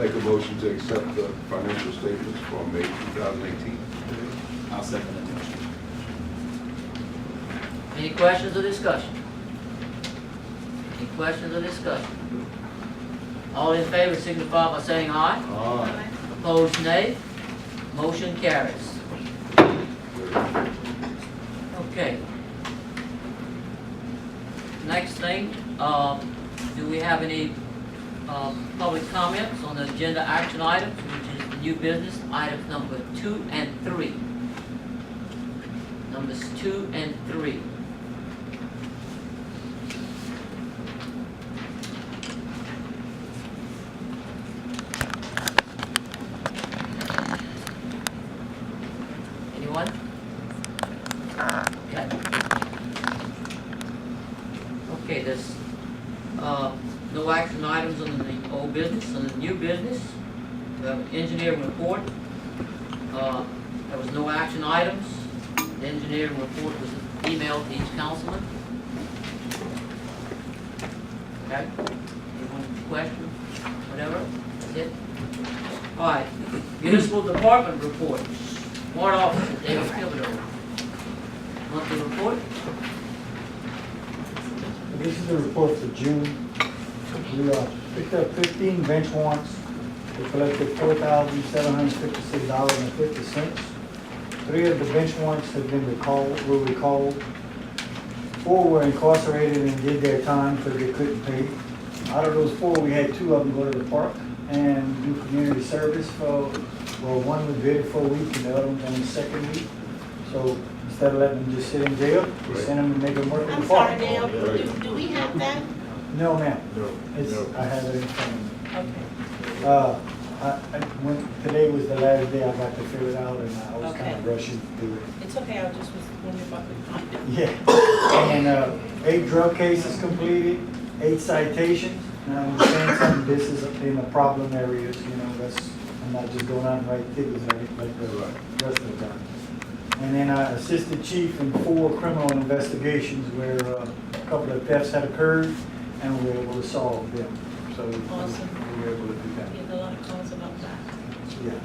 make a motion to accept the financial statements for May 2018. I'll second that motion. Any questions or discussion? Any questions or discussion? All in favor signify by saying aye. Aye. Opposed, nay. Motion carries. Okay. Next thing, do we have any public comments on the agenda action items, which is the new business, items number 2 and 3? Numbers 2 and 3. Anyone? Okay. Okay, there's no action items on the old business. On the new business, we have an engineering report. There was no action items. The engineering report was emailed to each councilman. Okay? Anyone question? Whatever? That's it? All right. Municipal department reports. Ward Officer David Thibodeau. Monthly report. This is the report for June. We picked up 15 bench warrants. We collected $4,756.50. 3 of the bench warrants have been recalled. 4 were incarcerated and did their time because they couldn't pay. Out of those 4, we had 2 of them go to the park and do community service for, well, one was vetted for a week and the other one on the second week. So instead of letting them just sit in jail, we sent them to make them work at I'm the park. sorry, Dale, do we have that? No, ma'am. No. It's, I have it in front of me. Okay. Today was the last day I got to fill it out and I was kind of Okay. rushing through it. It's okay, I just was wondering if I could find it. Yeah, and 8 drug cases completed, 8 citations. And I'm saying something, this is in the problem areas, you know, I'm not just going out and write tickets like the rest of the time. And then I assisted chief in 4 criminal investigations where a couple of thefts had occurred and we were able to solve them. So Awesome. we were able to do that. Getting a lot of calls about that. Yeah.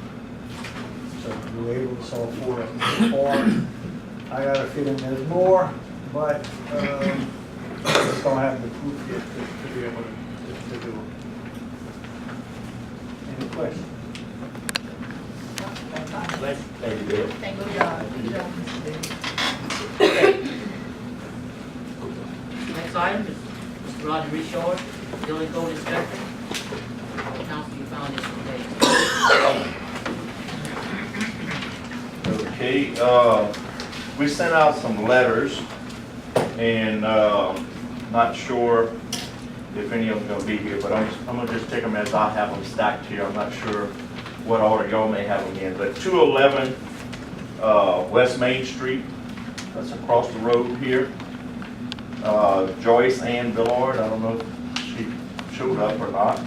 So we were able to solve 4 of them so far. I got a feeling there's more, but just don't have the proof yet to be able to do it. Any questions? Thank you, Dale. Thank you, John. Next item is Mr. Roger Richard, building code inspector. Council, you found this today. Okay, we sent out some letters, and not sure if any of them are gonna be here, but I'm gonna just take them as I have them stacked here. I'm not sure what order y'all may have them in, but 211 West Main Street, that's across the road here. Joyce Ann Villard, I don't know if she showed up or not.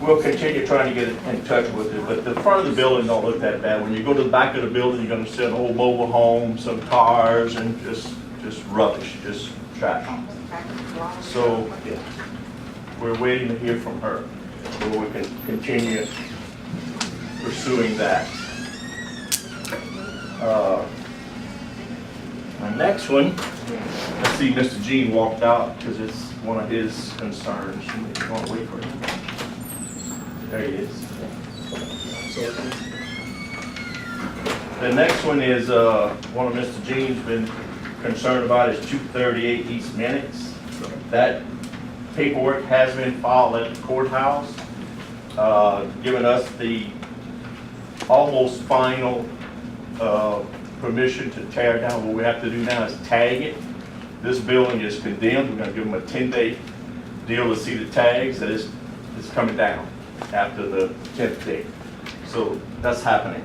We'll continue trying to get in touch with it, but the front of the building don't look that bad. When you go to the back of the building, you're gonna see an old mobile home, some cars, and just rubbish, just trash. So, yeah, we're waiting to hear from her, so we can continue pursuing that. The next one, I see Mr. Jean walked out because it's one of his concerns. You want to wait for him? There he is. The next one is one of Mr. Jean's been concerned about is 238 East Minutes. That paperwork has been filed at the courthouse, giving us the almost final permission to tear down. What we have to do now is tag it. This building is condemned. We're going to give them a 10-day deal to see the tags that it's coming down after the 10th day. So that's happening.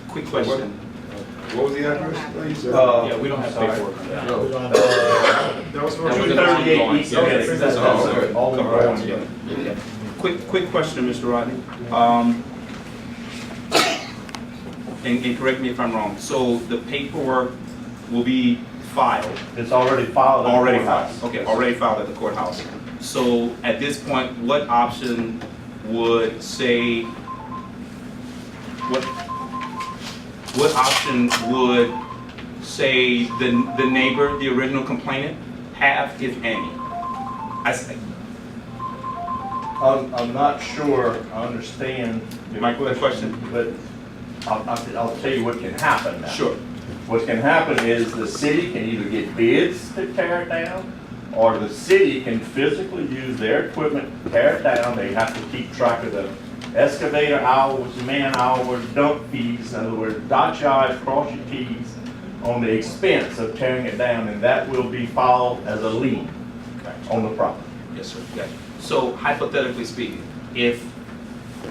Quick question. What was the address, please? Yeah, we don't have Sorry. paperwork on that. No. That was 238 East Minutes. That's all the wrong. Yeah. Quick question, Mr. Rodney. And correct me if I'm wrong. So the paperwork will be filed. It's already filed. at the Already courthouse. filed. Okay, already filed at the courthouse. So at this point, what option would say, what option would say the neighbor, the original complainant, have, if any? I say, I'm not sure I understand your My question? but I'll tell you what can happen now. sure. What can happen is the city can either get bids to tear it down, or the city can physically use their equipment to tear it down. They have to keep track of the excavator hours, man hours, dump fees, in other words, dot your i's, cross your t's on the expense of tearing it down, and that will be filed as a lien on the property. Yes, sir. Gotcha. So hypothetically speaking, if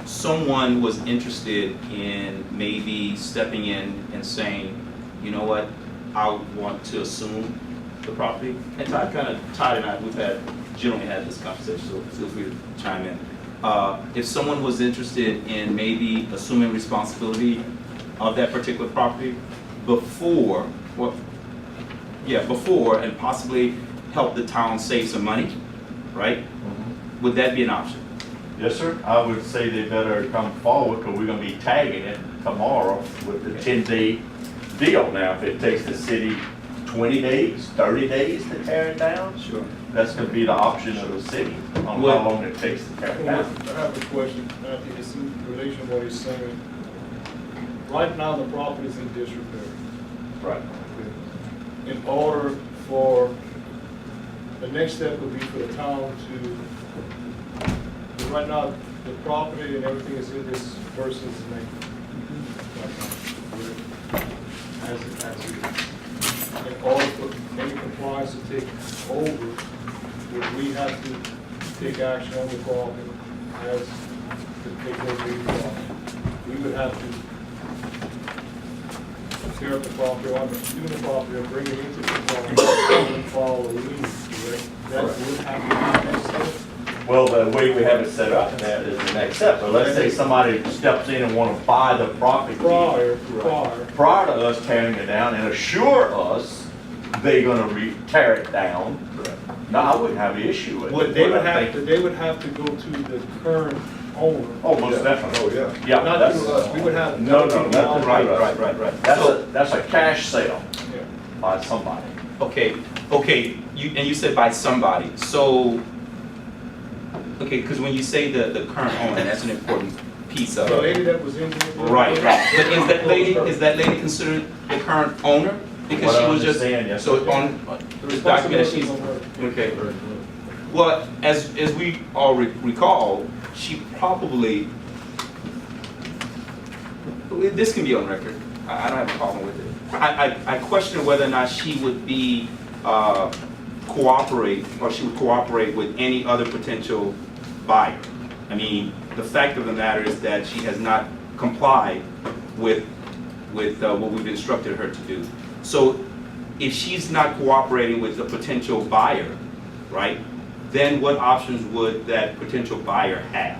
someone was interested in maybe stepping in and saying, you know what, I want to assume the property, and Todd and I, we've generally had this conversation, so feel free to chime in. If someone was interested in maybe assuming responsibility of that particular property before, and possibly help the town save some money, right? Would that be an option? Yes, sir. I would say they better come forward, because we're gonna be tagging it tomorrow with the 10-day deal. Now, if it takes the city 20 days, 30 days to tear it down, Sure. that's gonna be the option of the city on Well- how long it takes to tear it I down. have a question, and I think it's in relation to what he's saying. Right now, the property is in disrepair. Right. In order for, the next step would be for the town to, right now, the property and everything is in this person's name. As it is. In order for any compliance to take over, would we have to take action on the property as to take over the property? We would have to tear up the property, or undo the property, or bring it into the property, and follow the lien, correct? That would have to be next step. Well, the way we have it set up, that is the next step. But let's say somebody steps in and want to buy the property Prior. prior to us tearing it down and assure us they're gonna tear it down. No, I wouldn't have an issue with it. But they would I have to, think- they would have to go to the current owner. Oh, most Yeah. definitely. Oh, yeah. Yeah, Not that's, through us, we would have. no, nothing Right, to us. right. That's a cash sale Yeah. by somebody. Okay, you said by somebody, so, okay, because when you say the current owner, that's an important piece of The it. lady that was in here. Right. But is that lady considered the current owner? Because What she I was just, understand, yes, so sir. on The this document, responsibility she's, is on her. okay. Well, as we all recall, she probably, this can be on record, I don't have a problem with it. I question whether or not she would be, cooperate with any other potential buyer. I mean, the fact of the matter is that she has not complied with what we've instructed her to do. So if she's not cooperating with a potential buyer, right, then what options would that potential buyer have?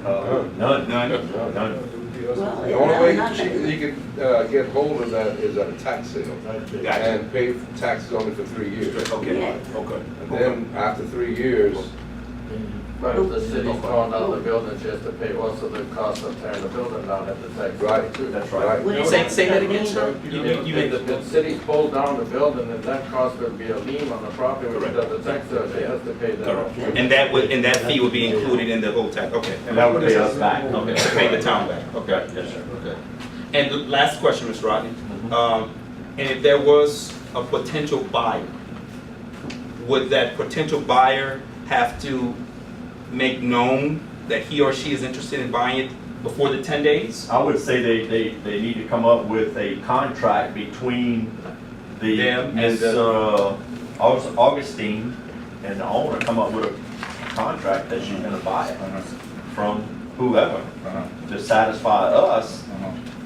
None. None? It None. would be us. The only way he can get hold of that is at a tax sale Gotcha. and pay taxes only for 3 years. Okay, Yeah. okay. And then after 3 years, But if the city's torn down the building, she has to pay also the cost of tearing the building down at the tax. Right. too. That's right. right? Say that again, sir? You made If the city pulls down the building, then that cost would be a lien on the property, which Correct. does the tax, they have to pay that. And that fee would be included in the whole tax, okay. And that would pay us back. Okay, to pay the town back, okay. Yes, sir. Okay. And the last question, Mr. Rodney. And if there was a potential buyer, would that potential buyer have to make known that he or she is interested in buying it before the 10 days? I would say they need to come up with a contract between the, Them and Miss the- Augustine and the owner, come up with a contract that she's gonna buy it from whoever to satisfy us,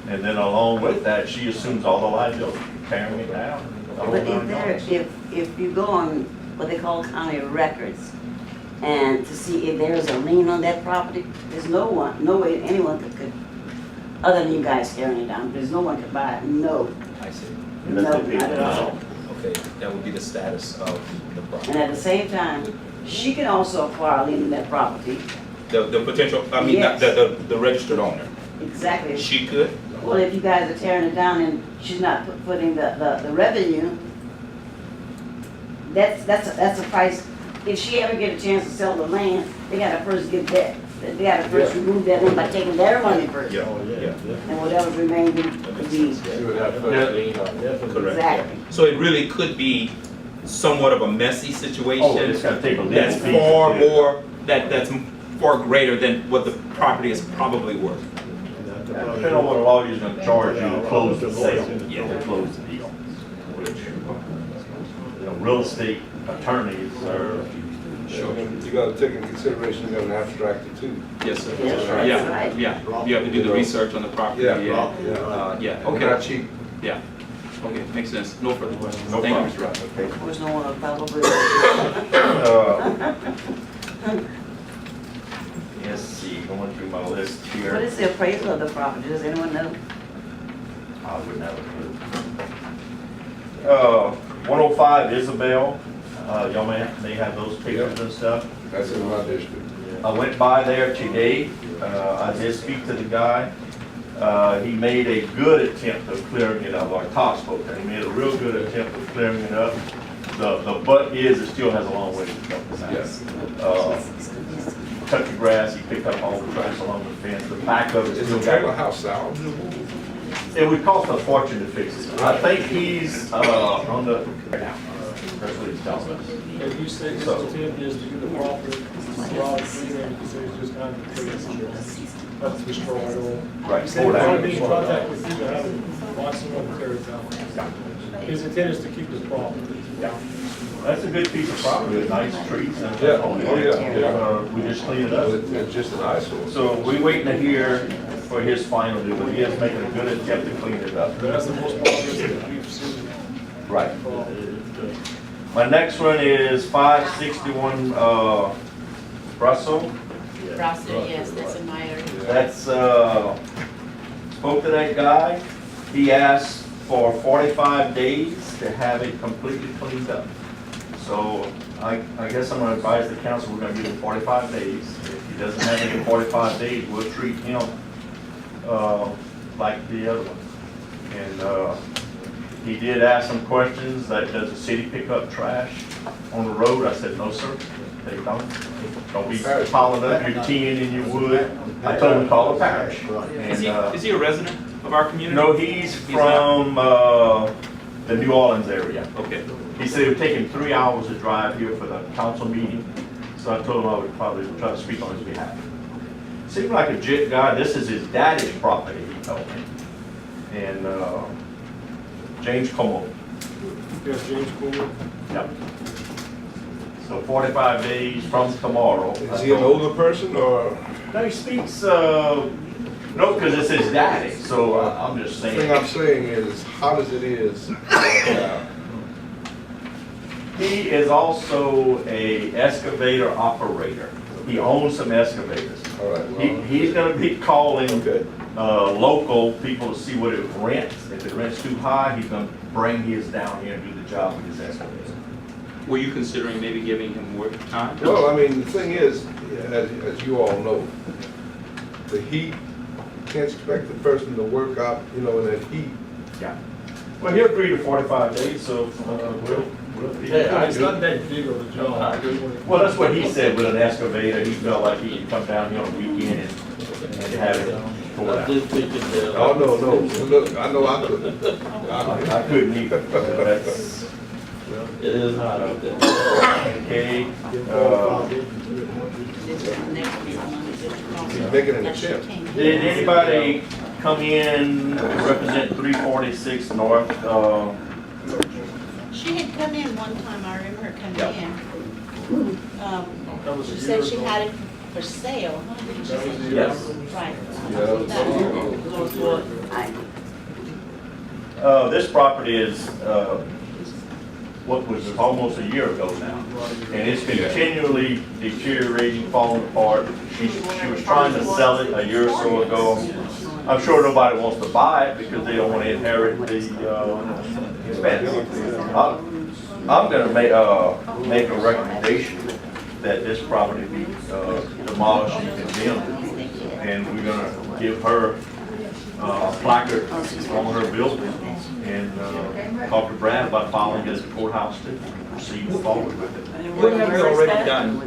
and then along with that, she assumes all the liability, tearing it down. the whole But nine yards. if you go on what they call county records, and to see if there is a lien on that property, there's no way anyone could, other than you guys tearing it down, there's no one could buy it, no. I see. No, Unless they pay not at the all. bill. Okay, that would be the status of the And property. at the same time, she can also acquire lien in that property. The potential, I mean, not the registered owner. Exactly. She could? Well, if you guys are tearing it down and she's not putting the revenue, that's a price. If she ever get a chance to sell the land, they gotta first get that, they gotta first remove that one by taking their money first. Yeah. And whatever's remaining would be, She would have first lien on it. Correct. exactly. So it really could be somewhat of a messy situation. Oh, it's gonna take a legal That's fee. far more, that's far greater than what the property is probably worth. Depending on what a lawyer's gonna charge you to close the sale, Yeah. to close the deal. Which, you know, real estate attorneys are, Sure. You gotta take into consideration, you got an abstractor too. Yes, sir. That's right. Yeah, Right. yeah. You have to do the research on the property. Yeah, Yeah, yeah. Not okay, cheap. yeah. Okay, makes sense. No further questions. No Thank you, problem. Mr. Ross. Of course, no one will probably. let's see, going through my list What here. is the appraisal of the property? Does anyone know? I wouldn't have a clue. 105 Isabel, young man, they have those pictures and stuff. That's in my district. I went by there today, I did speak to the guy. He made a good attempt of clearing it up, or Todd spoke, and he made a real good attempt of clearing it up. The but is, it still has a long way to go. Yes. Cut the grass, he picked up all the trash along the fence, the back of it Is still the trailer got. house out? It would cost a fortune to fix it. I think he's, on the, that's what he's telling us. And you say his intent is to get the property, Rob, you say it's just kind of crazy. That's destroy it all. Right, He said pull he's down. gonna be in contact with you to have him watch someone tear it down. His intent is to keep his property. That's a good piece of property with nice trees and. Yeah, oh, yeah. We just cleaned it up. It's just an eyesore. So we waiting to hear for his final deal, but he is making a good attempt to clean it up. But that's the most progress that we've seen. Right. My next one is 561, Russell. Rossiter, yes, that's in my area. That's, spoke to that guy. He asked for 45 days to have it completely cleaned up. So I guess I'm gonna advise the council, we're gonna give him 45 days. If he doesn't have it in 45 days, we'll treat him, like the other one. And, he did ask some questions, that does the city pick up trash on the road? I said, no, sir, they don't. Don't be piling up your tin and your wood. I told him to call the parish. Is And, he a resident of our community? no, he's from, the New Orleans area. Okay, He said it would take him 3 hours to drive here for the council meeting, so I told him I would probably try to speak on his behalf. Seemed like a jet guy, this is his daddy's property, he told me. And, James Como. Yes, James Cooley. Yep. So 45 days from tomorrow. Is he an older person or? No, he speaks, no, because it's his daddy, so I'm just The thing saying. I'm saying is, as hot as it is, He is also a excavator operator. He owns some excavators. all right, well, He's gonna be calling, okay. local people to see what it rents. If it rents too high, he's gonna bring his down here and do the job with his excavator. were you considering maybe giving him more time? Well, I mean, the thing is, as you all know, the heat, can't expect the person to work out, in that heat. Yeah. Well, he'll agree to 45 days, so, we'll. Yeah, it's not that big of a job. Well, that's what he said with an excavator. He felt like he could come down here on a weekend and have it tore out. Oh, no, look, I know I couldn't. I couldn't either. That's, It is hot out there. okay. He's making an attempt. Did anybody come in to represent 346 North? She had come in one time, I remember her coming Yeah. in. That was a She year said she ago. had it for sale, huh? Didn't she That was a say? year Yes. ago. Right. Yeah. This property is, what was almost a year ago now. And it's continually deteriorating, falling apart. She was trying to sell it a year or so ago. I'm sure nobody wants to buy it because they don't want to inherit the I'm gonna make a recommendation that this property be demolished and condemned. And we're gonna give her a placard on her building and talk to Brad about filing it as a courthouse to proceed forward with it. What have we already done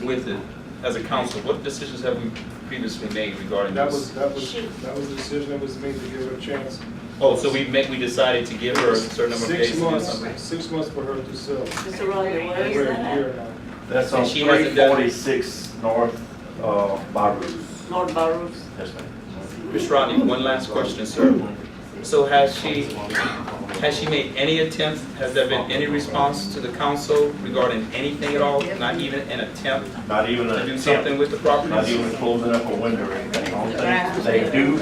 with it as a council? What decisions have we previously made regarding That this? was the decision that was made to give her a chance. Oh, so we decided to give her a certain number of days to do something? 6 months for her to sell. Mr. Rogers, where is We're a that year at? now. That's on And she hasn't done- 346 North Baru. Lord Barrows? Yes, ma'am. Mr. Rodney, one last question, sir. So has she made any attempt, has there been any response to the council regarding anything at all? Not even an attempt Not even to an do attempt. something with the property? Not even closing up a window or anything. The only thing they do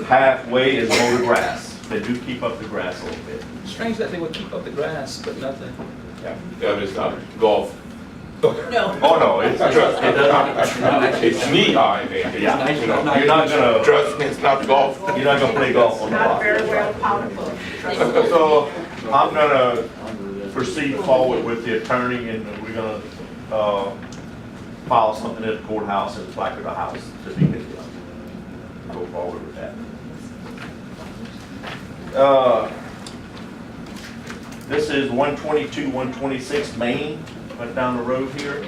halfway is mow the grass. They do keep up the grass a little bit. Strange that they would keep up the grass, but nothing. Yeah, it's not golf. No. Oh, no, it doesn't. It's knee high, man. Yeah, You know, you're not gonna, trust me, it's not golf. you're not gonna play golf on the lot. well powerful. So I'm gonna proceed forward with the attorney and we're gonna file something at the courthouse and placard the house to be good. Go forward with that. This is 122, 126 Main, right down the road here.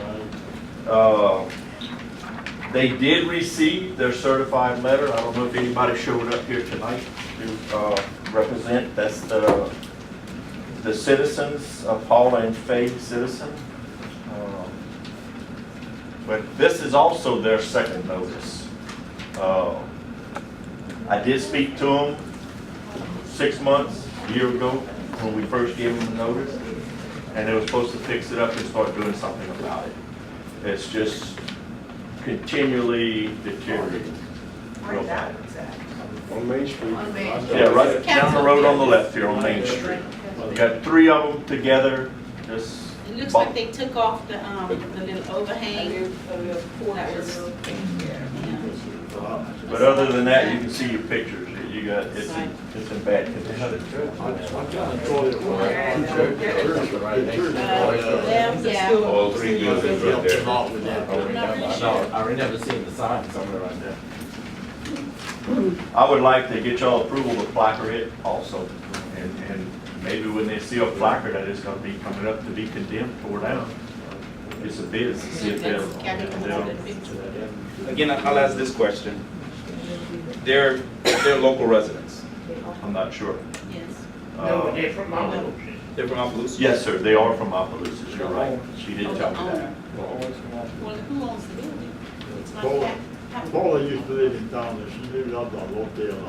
They did receive their certified letter. I don't know if anybody showed up here tonight to represent. That's the citizens, Paula and Faye Citizen. But this is also their second notice. I did speak to them 6 months, a year ago, when we first gave them the notice, and they were supposed to fix it up and start doing something about it. It's just continually deteriorating. Real bad. On Main Street. Yeah, right down the road on the left here on Main Street. You got 3 of them together, just. It looks like they took off the little overhang. That was, But other than that, you can see your pictures. You got, it's in bad condition. yeah. All 3 buildings right there. I remember seeing the sign somewhere right there. I would like to get y'all approval to placard it also. And maybe when they see a placard that it's gonna be coming up to be condemned, tore down, it's a bid to see if they'll. Again, I'll ask this question. They're local residents. I'm not sure. Yes. They're from Opelousas? Yes, sir, they are from Opelousas, you're right. She did tell me that. Well, who owns the building? It's not Paula. that. Paula used to live in town, and she lived up on Lotdale,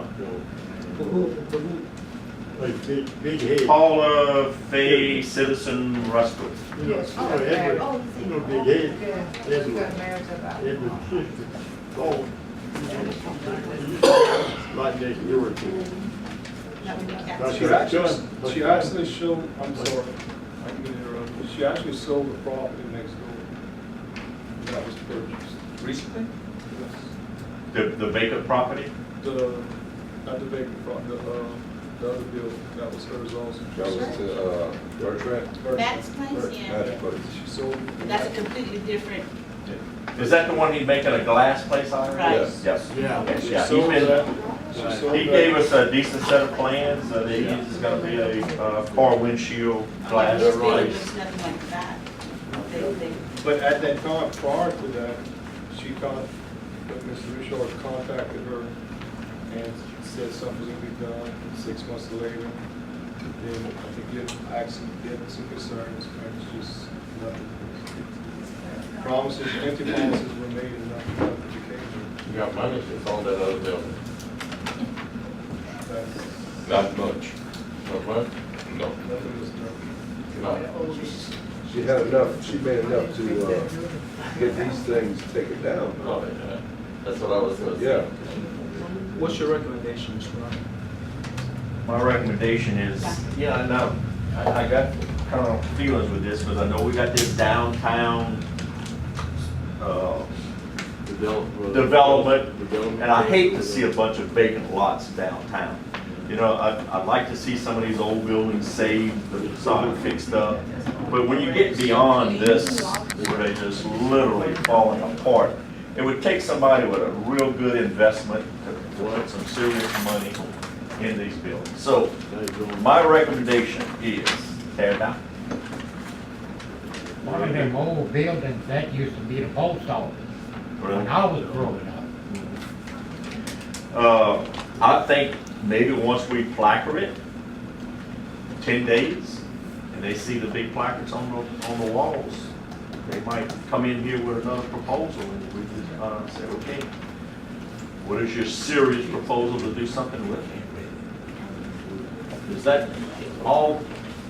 like big head. Paula Faye Citizen Ruskell. You know, Edward, you know, big head. Edward sister. Oh. Right next door to him. That's She her actually, son. she actually showed, I'm sorry, I can interrupt, but she actually sold the property next door. That was purchased. Recently? Yes. The vacant property? Not the vacant property, the other building, that was hers also. That was to, Bertrand. That's place, yeah. That's what She sold. That's a completely different, Is that the one he's making a glass place out of? Right. Yes. Yes. Yeah. Okay, She yeah, sold he's that. been, She sold he that. gave us a decent set of plans, that he's gonna be a car windshield glass this building place. looks nothing like that. They- But at that time, prior to that, Mr. Richard contacted her and said something was gonna be done. 6 months later, then I think you had some concerns, and it's just nothing. Promises, empty promises were made and nothing became. You got money, it's on that other building. That's, Not much. Not much? No. nothing was done. No. She had enough, she made enough to, get these things taken down. Oh, yeah. That's what I was gonna say. Yeah. What's your recommendation, Mr. Rodney? My recommendation is, yeah, I know, I got kind of feelings with this, because I know we got this downtown, development, and I hate to see a bunch of vacant lots downtown. You know, I'd like to see some of these old buildings saved, the facade fixed up. But when you get beyond this, where they just literally falling apart, it would take somebody with a real good investment to put some serious money in these buildings. So my recommendation is tear down. One of them old buildings, that used to be the post office, when I was growing up. I think maybe once we placard it, 10 days, and they see the big placards on the walls, they might come in here with another proposal, and we just say, okay, what is your serious proposal to do something with it? Is that all,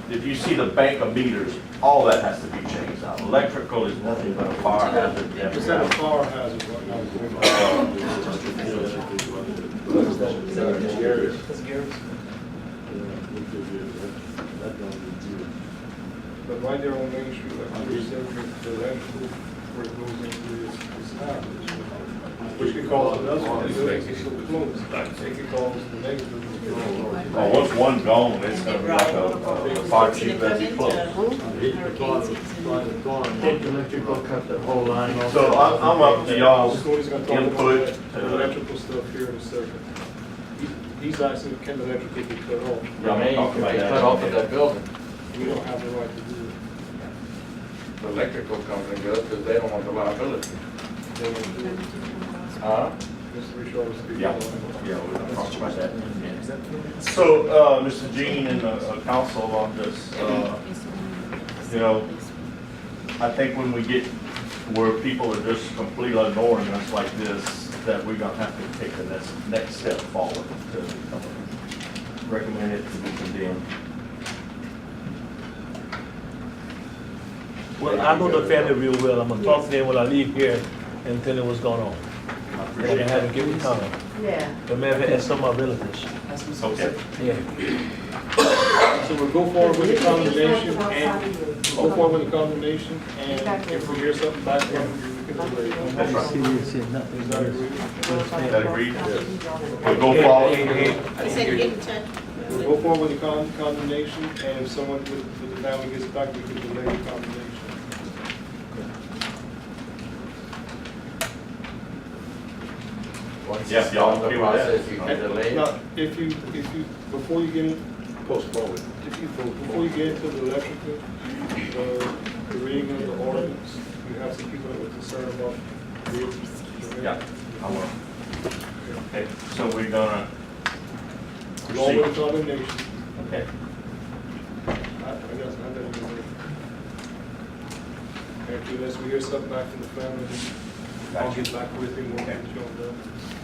if you see the bank of meters, all that has to be changed out. Electrical is nothing but a fire hazard. Is that a fire hazard right now? But right there on Main Street, like you said, the electrical, where it goes into this house, which could cause another one, it's so close. It could cause the next one. Once one's gone, it's gonna be like a fire chief as it closes. Electrical cut the whole line off. So I'm up to y'all's Cody's gonna talk input. about the electrical stuff here in a second. He's asking, can the electrical be cut off? Yeah, I'm gonna talk about that. Cut off of that building. We don't have the right to do it. The electrical company does, because they don't want the liability. They won't do it. Huh? Mr. Richard was speaking. Yeah, yeah, we're gonna talk about that in a minute. So, Mr. Jean and the council, I'm just, you know, I think when we get where people are just completely ignoring us like this, that we're gonna have to take the next step forward to recommend it to be condemned. Well, I know the family real well. I'm gonna talk to them when I leave here and tell them what's going on. And have them give me time. Yeah. The man has some of my relatives. Okay. Yeah. So we'll go forward with the condemnation and if we hear something back from you, we can delay it. That's right. Is that agreed? That agreed? We'll go forward. He said get in touch. We'll go forward with the condemnation, and if someone with the family gets back, we can delay the condemnation. Yeah, y'all agree with that? Process, you can delay it. Now, if you, before you get in, Postpone it. before you get into the electrical, the reading of the ordinance, you have some people that were concerned about this. Yeah, I will. Okay, so we're gonna Along with proceed. the condemnation, Okay. I guess, I didn't know. After this, we hear something back from the family, I'll Gotcha. get back with him, we'll get you on that.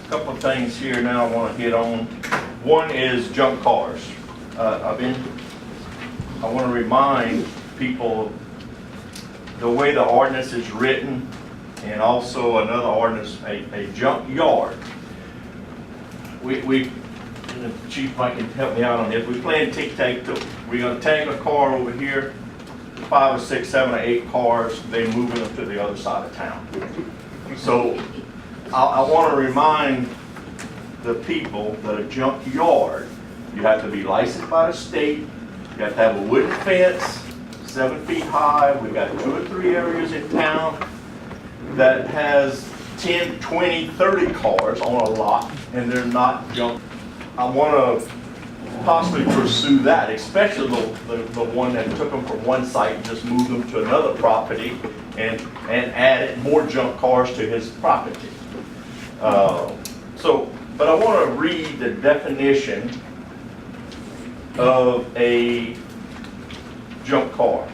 Couple of things here now I want to hit on. One is junk cars. I want to remind people the way the ordinance is written, and also another ordinance, a junk yard. We, and the chief might can help me out on this. We plan tic-tac-toe. We're going to tag a car over here, 5 or 6, 7 or 8 cars. They moving them to the other side of town. So I want to remind the people that a junk yard, you have to be licensed by the state, you have to have a wooden fence, 7 feet high. We've got 2 or 3 areas in town that has 10, 20, 30 cars on a lot, and they're not junk. I want to possibly pursue that, especially the one that took them from one site and just moved them to another property and added more junk cars to his property. But I want to read the definition of a junk car.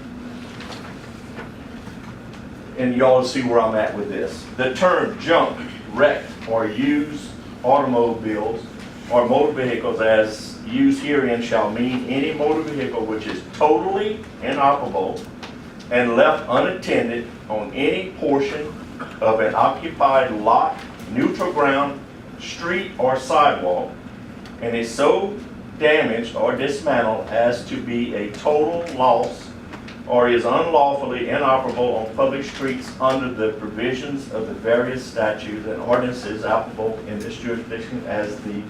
And y'all see where I'm at with this. The term junk, wrecked, or used automobiles or motor vehicles as used herein shall mean any motor vehicle which is totally inoperable and left unattended on any portion of an occupied lot, neutral ground, street, or sidewalk, and is so damaged or dismantled as to be a total loss or is unlawfully inoperable on public streets under the provisions of the various statutes and ordinances applicable in this jurisdiction as the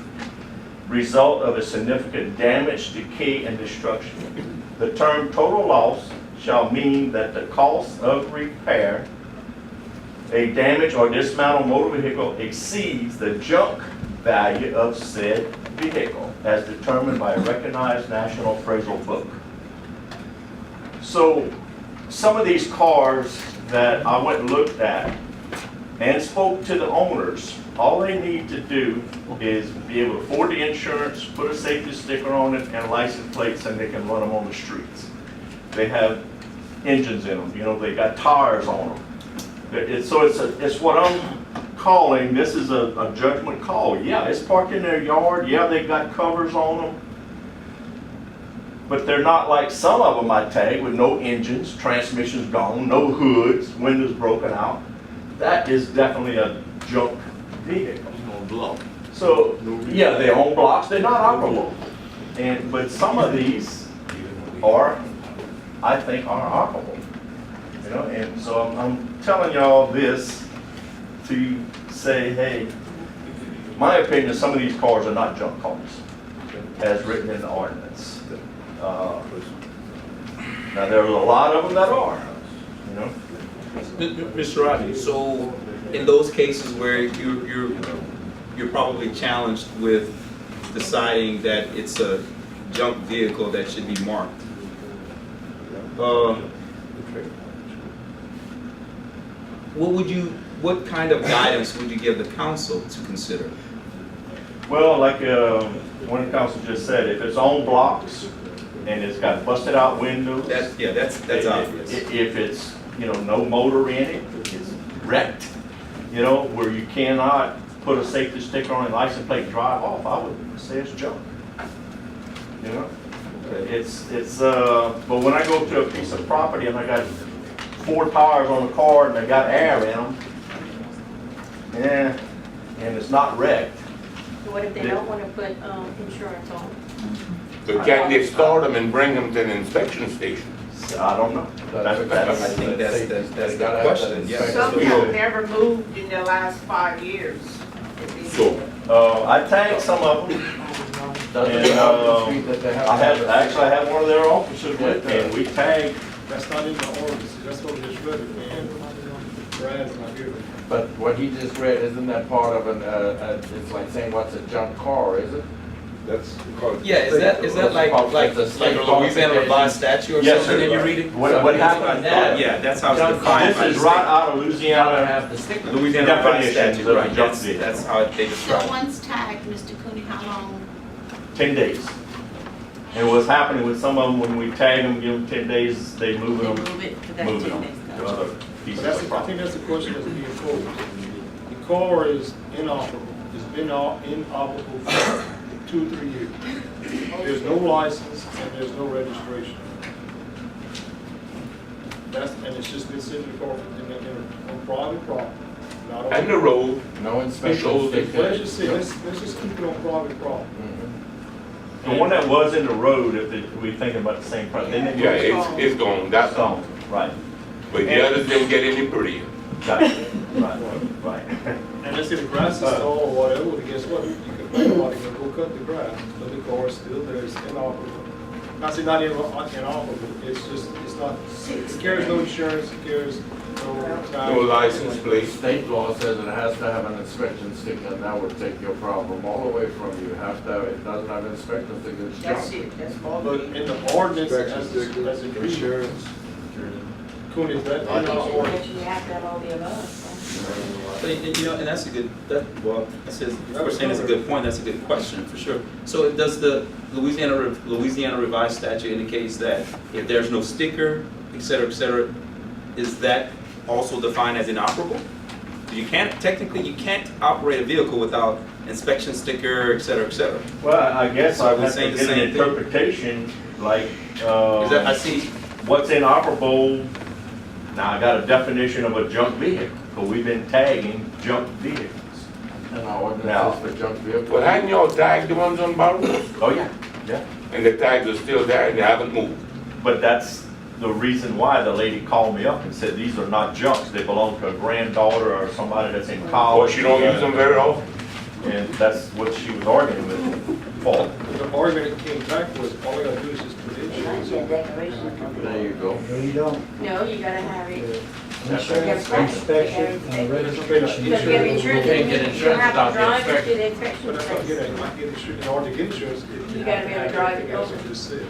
result of a significant damage, decay, and destruction. The term total loss shall mean that the cost of repair a damaged or dismantled motor vehicle exceeds the junk value of said vehicle as determined by a recognized national appraisal book. So some of these cars that I went and looked at and spoke to the owners, all they need to do is be able to afford the insurance, put a safety sticker on it and license plates, and they can run them on the streets. They have engines in them, you know, they got tires on them. It's what I'm calling, this is a judgment call. Yeah, it's parked in their yard, yeah, they got covers on them. But they're not like some of them I tag with no engines, transmissions gone, no hoods, windows broken out. That is definitely a junk vehicle. On block. So, yeah, they're on blocks, they're not operable. But some of these are, I think, are operable. You know, and so I'm telling y'all this to say, hey, my opinion, some of these cars are not junk cars, as written in the ordinance. Now, there's a lot of them that are, you know. Mr. Rodney, so in those cases where you're probably challenged with deciding that it's a junk vehicle that should be marked, what kind of guidance would you give the council to consider? Well, like one of the council just said, if it's on blocks and it's got busted out windows. That's obvious. If it's, you know, no motor in it, it's wrecked, you know, where you cannot put a safety sticker on a license plate and drive off, I would say it's junk. You know? But when I go to a piece of property and I got 4 tires on the car and they got air in them, and it's not wrecked. What if they don't want to put insurance on? But can they store them and bring them to an inspection station? I don't know. I think that's the question. Yeah. Some have never moved in the last 5 years. So, I tagged some of them. And I had one of their officers with me, and we tagged. That's not in the ordinance, that's what we just read it, man. Brad's not here. But what he just read, isn't that part of it's like saying what's a junk car, is it? That's called. Yeah, is that like a Louisiana revised statute or Yes, something sir. that you're reading? What happened? Yeah, that's how it's defined. This is right out of Louisiana. Have the sticker. Louisiana revised definitions statute, of right? junk vehicle. That's how they describe So it. once tagged, Mr. Cooney, how long? 10 days. And what's happening with some of them, when we tag them, give them 10 days, they move They them, move it to that moving 10 them days. to other But pieces that's, of I property. think that's the question that's being posed. The car is inoperable, it's been inoperable for 2-3 years. There's no license and there's no registration. And it's just been sitting on private property. not on- and the road, No inspection Shows the sticker. Let's just say, let's just keep it on private property. Mhm. The one that was in the road, if we're thinking about the same project, then yeah, they it's gone, that's all. gone, right. But the others didn't get any prettier. Gotcha. Right. And let's say the grass is tall or whatever, well, guess what? You can pay somebody to go cut the grass, but the car is still there, it's inoperable. Not say not inoperable, it's just, it's not, it carries no insurance, it carries no. No license plate. State law says it has to have an inspection sticker, and that would take your problem all the way from you. You have to, it doesn't have an inspection sticker, it's That's junk. it, that's all. But in the ordinance, Inspection as sticker, agreed, insurance. Cooney, is that in our ordinance? You have to have all the above. But, you know, and that's a good, we're saying it's a good point, that's a good question, for sure. So does the Louisiana revised statute indicates that if there's no sticker, et cetera, is that also defined as inoperable? Technically, you can't operate a vehicle without inspection sticker, et cetera, et cetera. Well, I guess So I we're have to saying the get an same thing? interpretation, like, I see, what's inoperable. Now, I got a definition of a junk vehicle, because we've been tagging junk vehicles. And our ordinance Now- is for junk vehicles. Well, hadn't y'all tagged the ones on Barrows? Oh, yeah, yeah. And the tags are still there and they haven't moved. But that's the reason why the lady called me up and said, these are not junks, they belong to a granddaughter or somebody that's in college. Or she don't use them very often. And that's what she was arguing with me. fault. The argument that came back was, all I gotta do is just put insurance on it. There you go. No, you don't. No, you gotta have it. Insurance, inspection, and registration. You gotta get insurance. You can't get insurance without the drive it to inspection. the inspection But that's not place. getting, you might get insurance, in order to get insurance. You gotta be able to drive it Everything else over. I just said.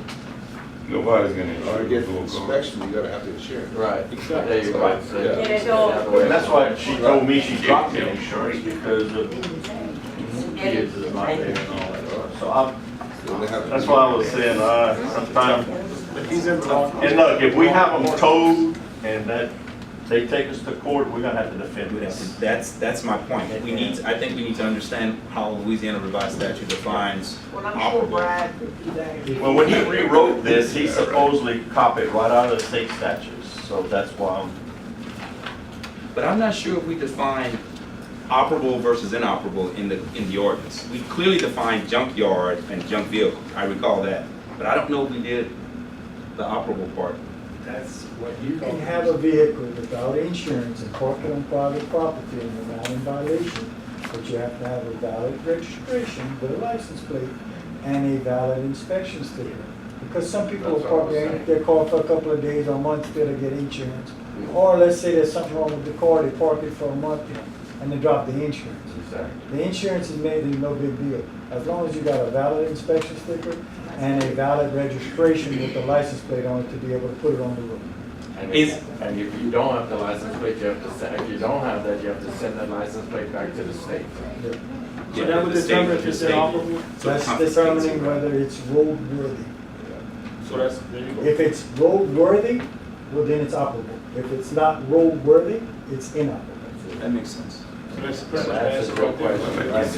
Nobody's gonna. In order to get the inspection, you gotta have the insurance. Right, Exactly. there you go. Right. So, Yeah. Get it all. the other way And that's around. why she told me she dropped the insurance because of Kids is not there and all that. so I'm, So they have to that's be- why I was saying, sometimes, But he's in the. and look, if we have them towed and that they take us to court, we're gonna have to defend this. That's my point. I think we need to understand how Louisiana revised statute defines Well, I'm sure operable. Brad would do that. Well, when he rewrote this, he supposedly copied right out of the state statutes, so that's why I'm, But I'm not sure if we define operable versus inoperable in the ordinance. We clearly defined junkyard and junk vehicle, I recall that. But I don't know if we did the operable part. That's what You can have a vehicle without insurance and park it on private property and you're not in violation, but you have to have a valid registration with a license plate and a valid inspection sticker. Because some people will That's what I park was saying. their car for a couple of days or months till they get insurance. Or let's say there's something wrong with the car, they park it for a month and they drop the insurance. Exactly. The insurance is made no big deal. As long as you got a valid inspection sticker and a valid registration with the license plate on it to be able to put it on the road. And if you don't have the license plate, you have to send, if you don't have that, you have to send that license plate back to the state. So that would the state- determine if the it's state- inoperable? so it That's confiscates determining it, right? whether it's roadworthy. So that's, there you go. If it's roadworthy, well then it's operable. If it's not roadworthy, it's inoperable. That makes sense. So that's the So question. that's a real question. Yes.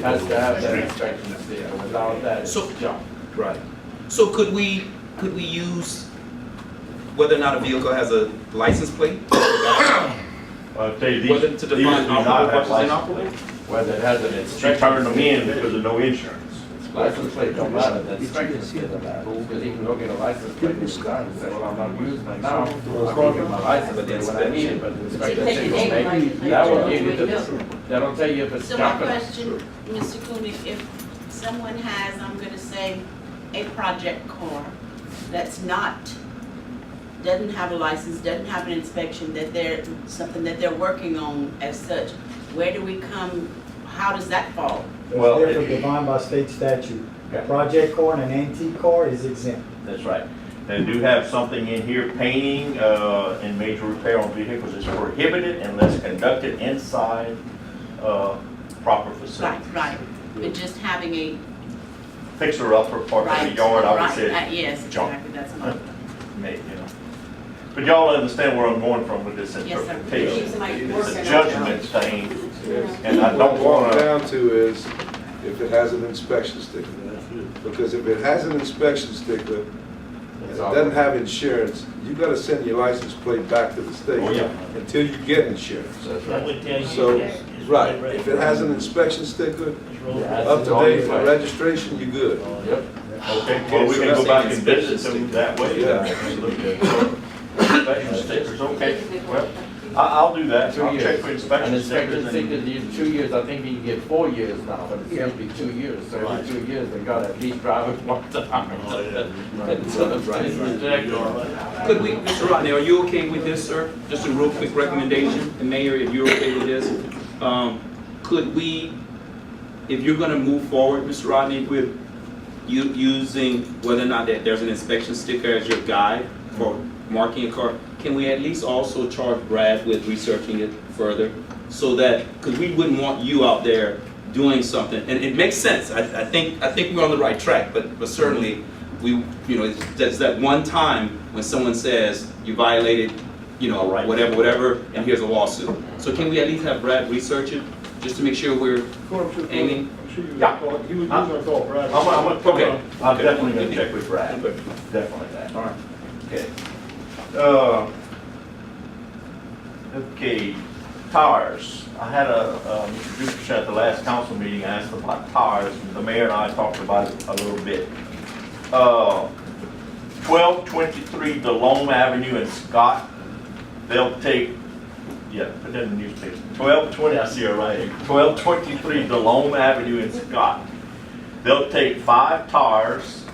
Has to have that inspection sticker. Without that, it's So- junk. Right. So could we use whether or not a vehicle has a license plate? I'll tell you, these, Whether these to do define not operable have versus license inoperable? plates. Whether it has an She inspection. turned them in because of no insurance. License plate don't matter, the inspection sticker matters. Because he can go get a license plate and decide and say, well, I'm not using it now. I'm going to get my license plate when I need it, but the inspection Take sticker your name, maybe, like, that will like, give you like, the, that'll tell you if it's So my junk or not. question, Mr. Cooney, if someone has, I'm gonna say, a project car that's not, doesn't have a license, doesn't have an inspection, that they're, something that they're working on as such, where do we come, how does that fall? Well, That's different, defined by state statute. A project car and an antique car is exempt. That's right. They do have something in here, painting, and major repair on vehicles is prohibited unless conducted inside, proper Right, facilities. right, but just having a, Fixer upper part of the right, yard, I would right, say, yes, junk. exactly, that's my, maybe, you know. But y'all understand where I'm going from with this Yes, sir. interpretation. Somebody It's working a on judgment thing, and I What don't it boils wanna, down to is if it has an inspection sticker. Because if it has an inspection sticker and it doesn't have insurance, you gotta send your license plate back to the state Oh, yeah. until you get insurance. That's That right. would tell you. So, it's right, road if it has an inspection sticker, It's road Yeah. rage. up to date for registration, you're good. Yep. okay, well, we So can that's go back the and visit inspection them that way. Yeah. And look at inspection stickers, okay, well, I'll do that, 2 I'll years. check for An inspection inspection stickers. sticker, and- you 2 years, I think you can get 4 years now, but it's usually 2 years. So Right. every 2 years, they gotta at least drive it one time. Oh, yeah. So that's right. Could we, Mr. Rodney, are you okay with this, sir? Just a real quick recommendation, and Mayor, if you're okay with this, could we, if you're gonna move forward, Mr. Rodney, with you using whether or not that there's an inspection sticker as your guide for marking a car, can we at least also charge Brad with researching it further? So that, because we wouldn't want you out there doing something, and it makes sense, I think we're on the right track, but certainly, we, you know, there's that one time when someone says you violated, you know, Right. whatever, and here's a lawsuit. So can we at least have Brad research it, just to make sure we're aiming? I'm sure you Yeah. call, he was gonna call Brad. Okay. I'm definitely gonna check with Brad, Okay. definitely that. All right. Okay. Okay, tires. I had Mr. Dukas at the last council meeting asked about tires, and the mayor and I talked about it a little bit. 1223 DeLome Avenue in Scott, they'll take, yeah, put that in the newspaper. 1220, I see it right here. 1223 DeLome Avenue in Scott. they'll take 5 tires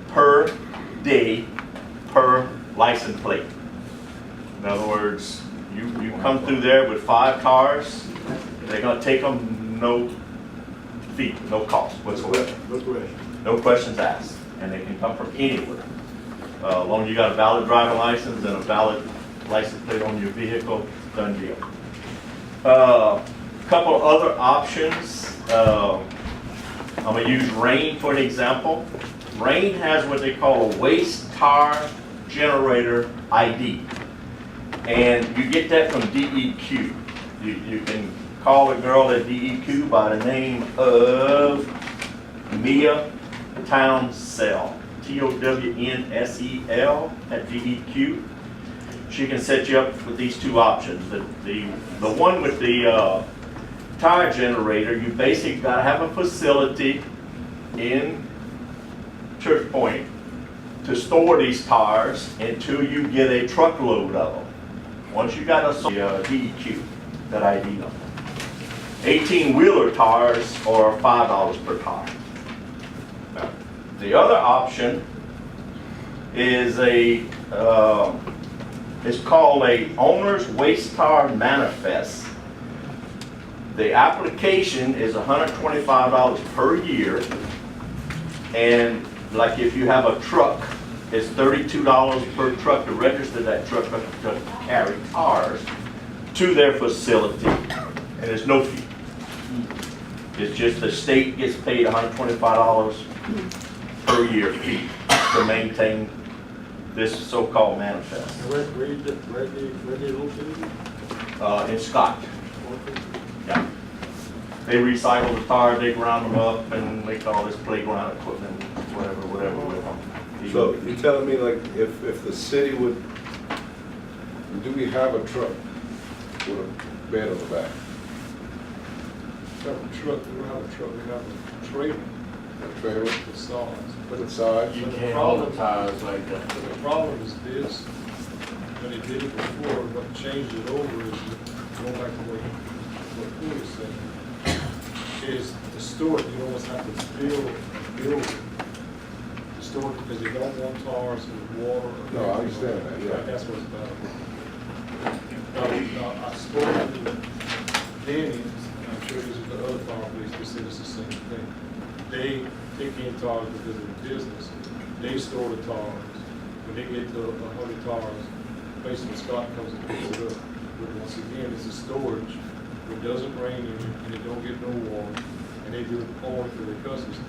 per day per license plate. In other words, you come through there with 5 cars, they're gonna take them no fee, no cost whatsoever. No question. No questions asked, and they can come from anywhere. As long as you got a valid driving license and a valid license plate on your vehicle, done deal. Couple other options. I'm gonna use Rain for an example. Rain has what they call a waste tire generator ID. And you get that from DEQ. You can call a girl at DEQ by the name of Mia Townsell, TOWNSEL at DEQ. She can set you up with these 2 options. The one with the tire generator, you basically got to have a facility in Church Point to store these tires until you get a truckload of them. Once you got a DEQ, that ID number. 18-wheeler tires are $5 per tire. Now, the other option is it's called a owner's waste tire manifest. The application is $125 per year, and like if you have a truck, it's $32 per truck to register that truck to carry tires to their facility, and there's no fee. It's just the state gets paid $125 per year fee to maintain this so-called manifest. Where they located? In Scott. Yeah. They recycle the tires, they ground them up, and make all this playground equipment, whatever with them. So you're telling me like if the city would, do we have a truck with a bed on the back? We have a truck, we have a trailer A trailer with sides. with sides? You But the can't problem- hold the tires like that. But the problem is this, when they did it before, what changed it over is, going back to what Cooley said, is to store it, you almost have to build a building to store it, because they don't want tires with water. or No, I understand that, yeah. That's what it's about. Now, I spoke to Danny, I'm sure this is the other fire police, they said it's the same thing. They take in tires because of the business, they store the tires. When they get to 100 tires, basically Scott comes and picks it up. But once again, it's a storage, it doesn't rain in it, and it don't get no water, and they do it only for their customers.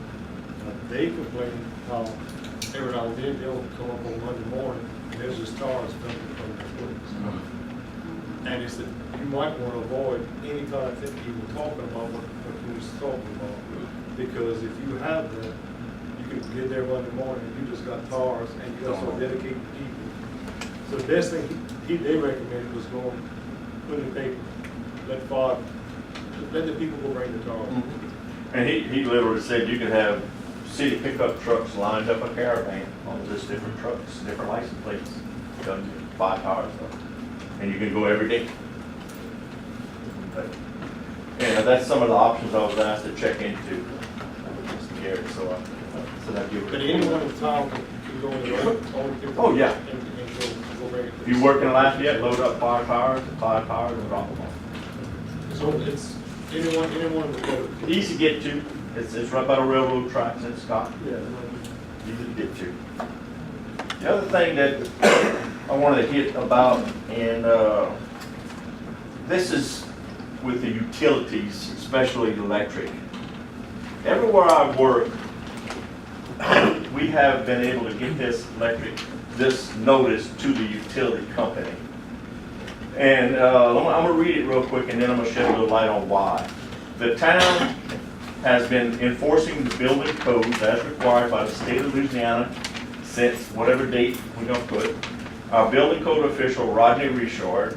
They complain how every now and then they'll come up on Monday morning, and there's just tires dumping from their place. And it's that you might want to avoid any kind of thing you were talking about, what you was talking about. Because if you have that, you can get there Monday morning, and you just got tires, and you got some dedicated people. So the best thing they recommended was going, put in the paper, let the people go bring the tires. And he literally said you could have city pickup trucks lined up a caravan on just different trucks, different license plates, done 5 tires though. And you can go every day. But, yeah, that's some of the options I was asked to check into, Mr. Garrett, so that you. But anyone in town can go in their own pickup. Oh, yeah. And go bring it. If you work in Lafayette, load up 5 tires, and drop them off. So it's anyone in the road. Easy to get to. It's right by the railroad tracks in Scott. Yeah. Easy to get to. The other thing that I wanted to hit about, and this is with the utilities, especially electric. Everywhere I work, we have been able to get this notice to the utility company. And I'm gonna read it real quick, and then I'm gonna shed a little light on why. The town has been enforcing the building codes as required by the state of Louisiana since whatever date we're gonna put. Our building code official, Rodney Richard,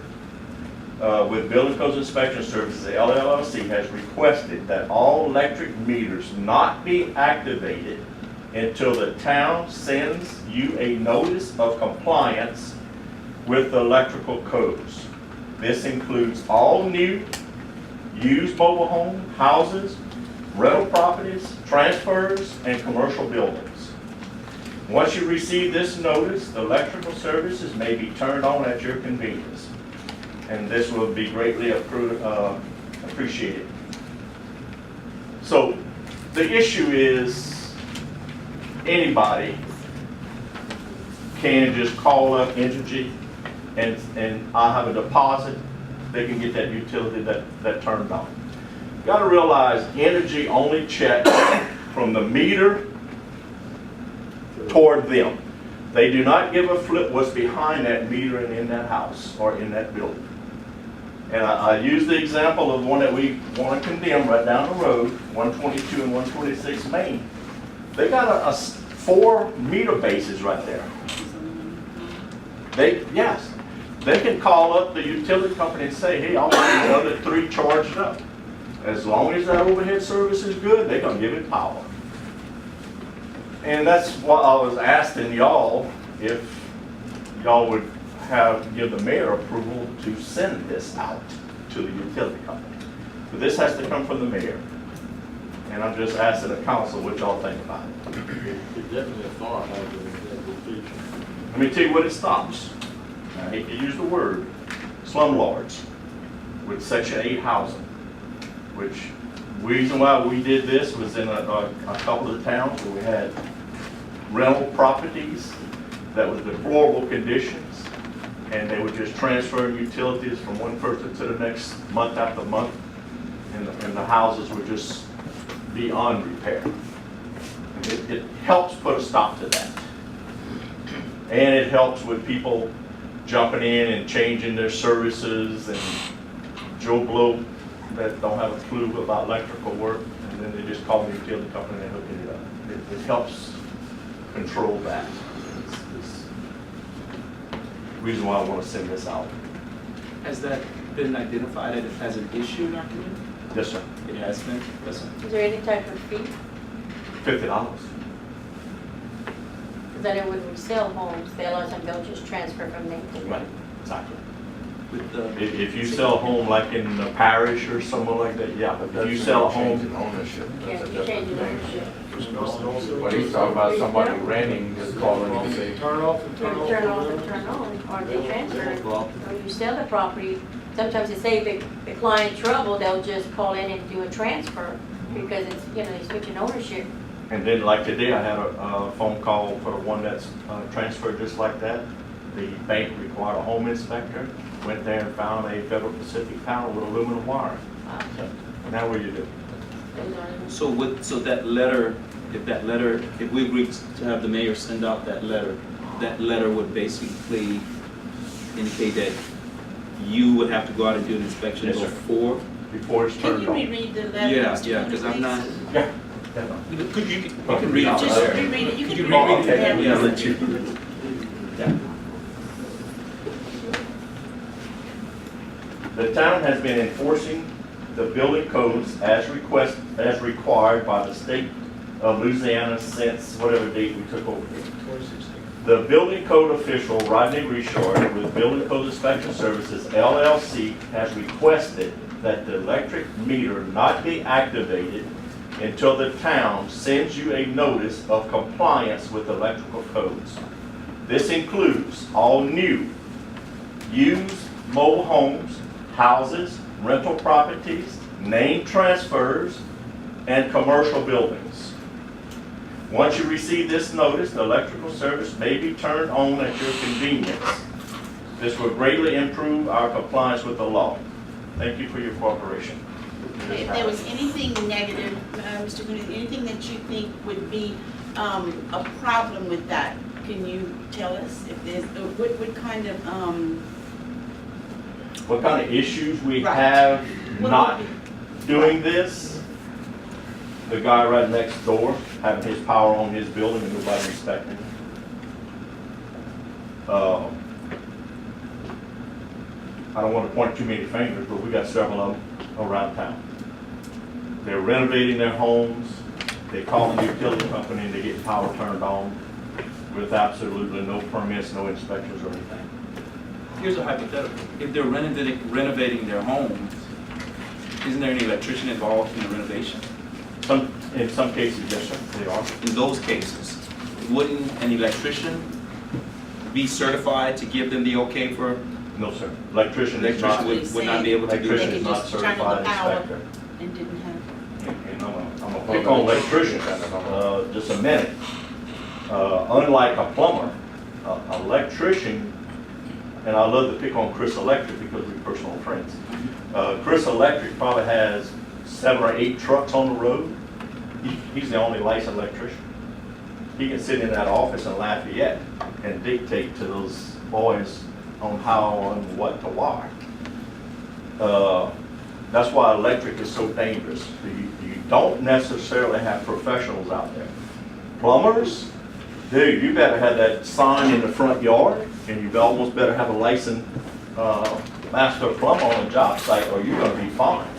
with Building Codes Inspection Services, LLC, has requested that all electric meters not be activated until the town sends you a notice of compliance with the electrical codes. This includes all new, used mobile home, houses, rental properties, transfers, and commercial buildings. Once you receive this notice, the electrical services may be turned on at your convenience, and this will be greatly appreciated. So the issue is anybody can just call up Entergy and I have a deposit, they can get that utility that turned on. You gotta realize Entergy only checks from the meter toward them. They do not give a flip what's behind that meter and in that house or in that building. And I use the example of one that we want to condemn right down the road, 122 and 126 Main. They got 4 meter bases right there. They can call up the utility company and say, hey, I want the other 3 charged up. As long as that overhead service is good, they're gonna give it power. And that's what I was asking y'all, if y'all would give the mayor approval to send this out to the utility company. But this has to come from the mayor. And I'm just asking the council what y'all think about it. It definitely authority that decision. Let me tell you what it stops. I hate to use the word, slumlords with Section 8 housing, which reason why we did this was in a couple of towns where we had rental properties that was deplorable conditions, and they were just transferring utilities from one person to the next month after month, and the houses were just beyond repair. It helps put a stop to that. And it helps with people jumping in and changing their services, and Joe Blow that don't have a clue about electrical work, and then they just call the utility company and hook it up. It helps control that. It's the reason why I want to send this out. Has that been identified as an issue in our community? Yes, sir. It has been? Yes, sir. Is there any type of fee? $50. Because I know when we sell homes, they a lot of times they'll just transfer from name to name. Right, exactly. With the, If you sell a home like in the parish or somewhere like that, yeah, but if you sell a home, Ownership. Yeah, That's a you change different the thing. ownership. When he's talking about somebody renting, just calling and say, Turn off and turn off. Turn off and turn on, or they transfer. Or you sell the property, sometimes they say if the client trouble, they'll just call in and do a transfer because it's, you know, they're switching ownership. and then like today, I had a phone call for one that's transferred just like that. The bank required a home inspector, went there and found a Federal Pacific panel with aluminum wiring. So now what do you do? so that letter, if we agree to have the mayor send out that letter would basically indicate that you would have to go out and do an inspection Yes, sir. Before it's Can turned you on. reread the letter? Yeah, Mr. yeah, because I'm Cooney, not, please? Yeah, definitely. could you can read it Just there. reread it, you Could can you reread it reread there. it? Yeah, let you. Yeah. The town has been enforcing the building codes as required by the state of Louisiana since whatever date we took over. 2016. The building code official, Rodney Richard, with Building Code Inspection Services LLC, has requested that the electric meter not be activated until the town sends you a notice of compliance with electrical codes. This includes all new, used mobile homes, houses, rental properties, name transfers, and commercial buildings. Once you receive this notice, the electrical service may be turned on at your convenience. This will greatly improve our compliance with the law. Thank you for your cooperation. If there was anything negative, Mr. Cooney, anything that you think would be a problem with that, can you tell us if there's, what kind of, What kind of issues we Right. have What not would doing this? The guy right next door having his power on his building and nobody inspecting it. I don't want to point too many fingers, but we got several of them around town. They're renovating their homes, they call the utility company and they get power turned on with absolutely no permits, no inspections or anything. Here's a hypothetical. If they're renovating their homes, isn't there any electrician involved in the renovation? In some cases, yes, sir, they are. In those cases, wouldn't an electrician be certified to give them the okay for? No, sir. Electrician is not, Electrician would not be able to do electrician that. is not Just turn on the certified power. inspector. And didn't have. And I'm gonna pick on electricians, just a minute. Unlike a plumber, an electrician, and I love to pick on Chris Electric because we're personal friends. Chris Electric probably has 7 or 8 trucks on the road. He's the only licensed electrician. He can sit in that office in Lafayette and dictate to those boys on how and what to wire. That's why electric is so dangerous. You don't necessarily have professionals out there. Plumbers, dude, you better have that sign in the front yard, and you almost better have a licensed master plumber on a job site, or you're gonna be fined.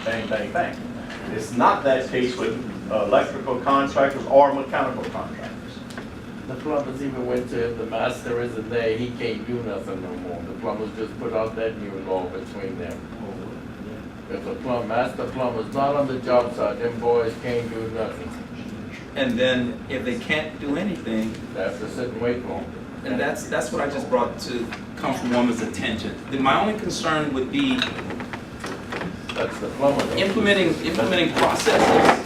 Bang, bang, bang. It's not that case with electrical contractors or mechanical contractors. The plumbers even went to, if the master isn't there, he can't do nothing no more. The plumbers just put out that new law between them. If the master plumber's not on the job site, them boys can't do nothing. And then if they can't do anything, They have to sit and wait for them. and that's what I just brought to Councilwoman's attention. Then my only concern would be That's the plumber. implementing processes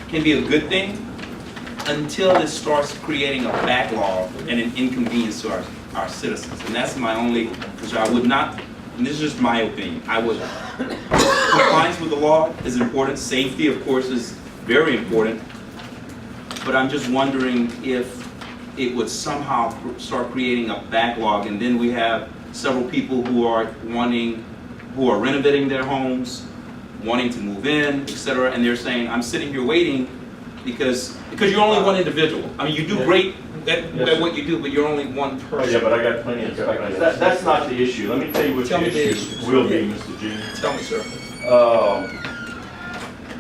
can be a good thing until it starts creating a backlog and an inconvenience to our citizens. And that's my only concern. I would not, and this is just my opinion, compliance with the law is important. Safety, of course, is very important. But I'm just wondering if it would somehow start creating a backlog, and then we have several people who are renovating their homes, wanting to move in, etc., and they're saying, I'm sitting here waiting because you're only one individual. I mean, you do great at what you do, but you're only one Oh, person. yeah, but I got plenty of inspectors. That's not the issue. Let me tell you what Tell me the the issue issues. will be, Mr. Jean. Tell me, sir.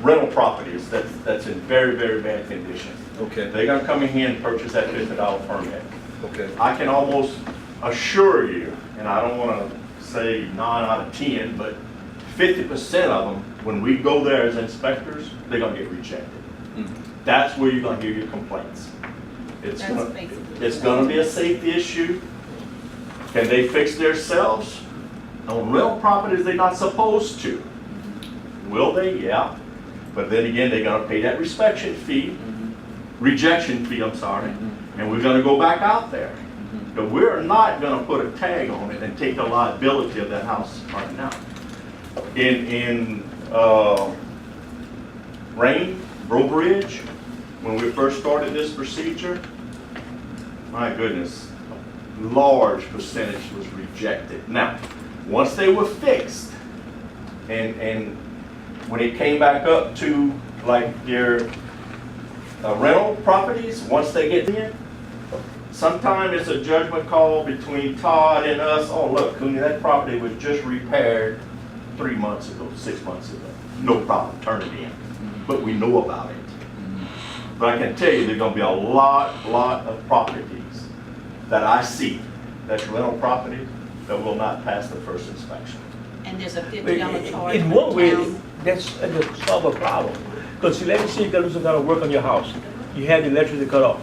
Rental properties, that's in very, very bad condition. Okay, They're gonna come in here and purchase that $50 permit. okay. I can almost assure you, and I don't wanna say 9 out of 10, but 50% of them, when we go there as inspectors, they're gonna get rejected. That's where you're gonna hear your complaints. It's That's gonna, basically. it's gonna be a safety issue. Can they fix themselves? On rental properties, they're not supposed to. Will they? Yeah. But then again, they're gonna pay that rejection fee, I'm sorry, and we're gonna go back out there. But we're not gonna put a tag on it and take the liability of that house right now. In Rain, Bro Bridge, when we first started this procedure, my goodness, large percentage was rejected. Now, once they were fixed, and when it came back up to like their rental properties, once they get in, sometimes it's a judgment call between Todd and us. Oh, look, Cooney, that property was just repaired 3 months ago, 6 months ago. No problem, turn it in. But we know about it. But I can tell you, there's gonna be a lot of properties that I see, that's rental property, that will not pass the first inspection. And there's a $50 charge. In for one way, town. that's to solve a problem. Because let me say you gotta do some kind of work on your house. You have the electricity cut off.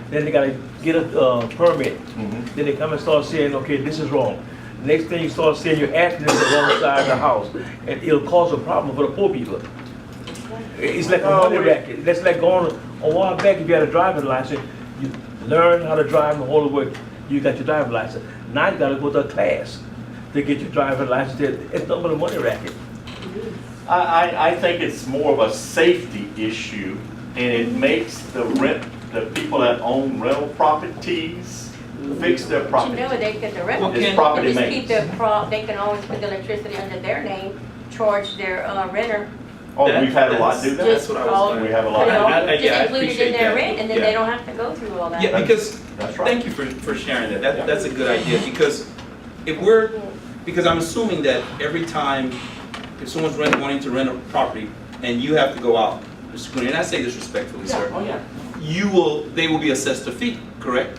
Then they gotta get a permit. Then they come and start saying, okay, this is wrong. Next thing you start saying you're acting on the wrong side of the house. And it'll cause a problem for the poor people. It's like a money racket. That's like going a while back, if you had a driving license, you learn how to drive the whole way. You got your driving license. Now you gotta go to a class to get your driving license. It's not but a money racket. I think it's more of a safety issue, and it makes the people that own rental properties fix their But property. you know, they get the rent. Well, It's can- property They just keep maintenance. they can always put the electricity under their name, charge their renter. Oh, we've had a lot do that. That's what I was Just We have a put lot. it all- I- just yeah, I include it appreciate in their that. rent, and then Yeah. they don't have to go through all that. Yeah, because, That's right. thank you for sharing that. That's a good idea, because because I'm assuming that every time, if someone's wanting to rent a property, and you have to go out, Mr. Cooney, and I say this respectfully, sir, Oh, yeah. they will be assessed a fee, correct?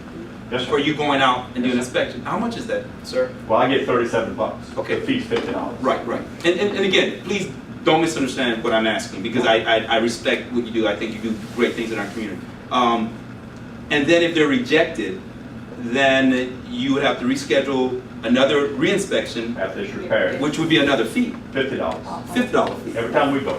Yes, For sir. you going out and doing an inspection. How much is that, sir? Well, I get $37. Okay. The fee's $50. Right. And again, please don't misunderstand what I'm asking, because I respect what you do. I think you do great things in our community. And then if they're rejected, then you would have to reschedule another reinspection, After it's repaired, which would be another fee, $50 $50 fee. every time we go.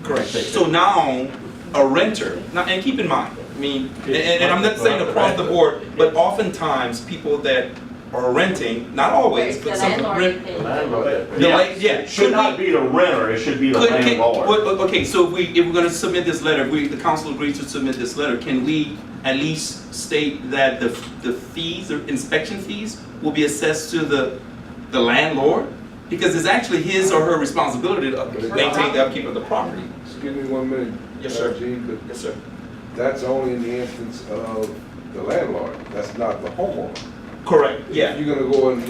Correct. So now, a renter, now, and keep in mind, I mean, and I'm not saying across the board, but oftentimes people that are renting, not always, It's but the some landlord rent. that pays. Landlord that pays. The la- yeah, It should not be the renter, it should be the landlord. Okay, so if we're gonna submit this letter, if the council agrees to submit this letter, can we at least state that the fees, the inspection fees, will be assessed to the landlord? Because it's actually his or her responsibility to maintain the upkeep of the property. Just give me 1 minute. Yes, sir. Gene, but Yes, sir. that's only in the instance of the landlord, that's not the homeowner. Correct, If yeah, you're gonna go and,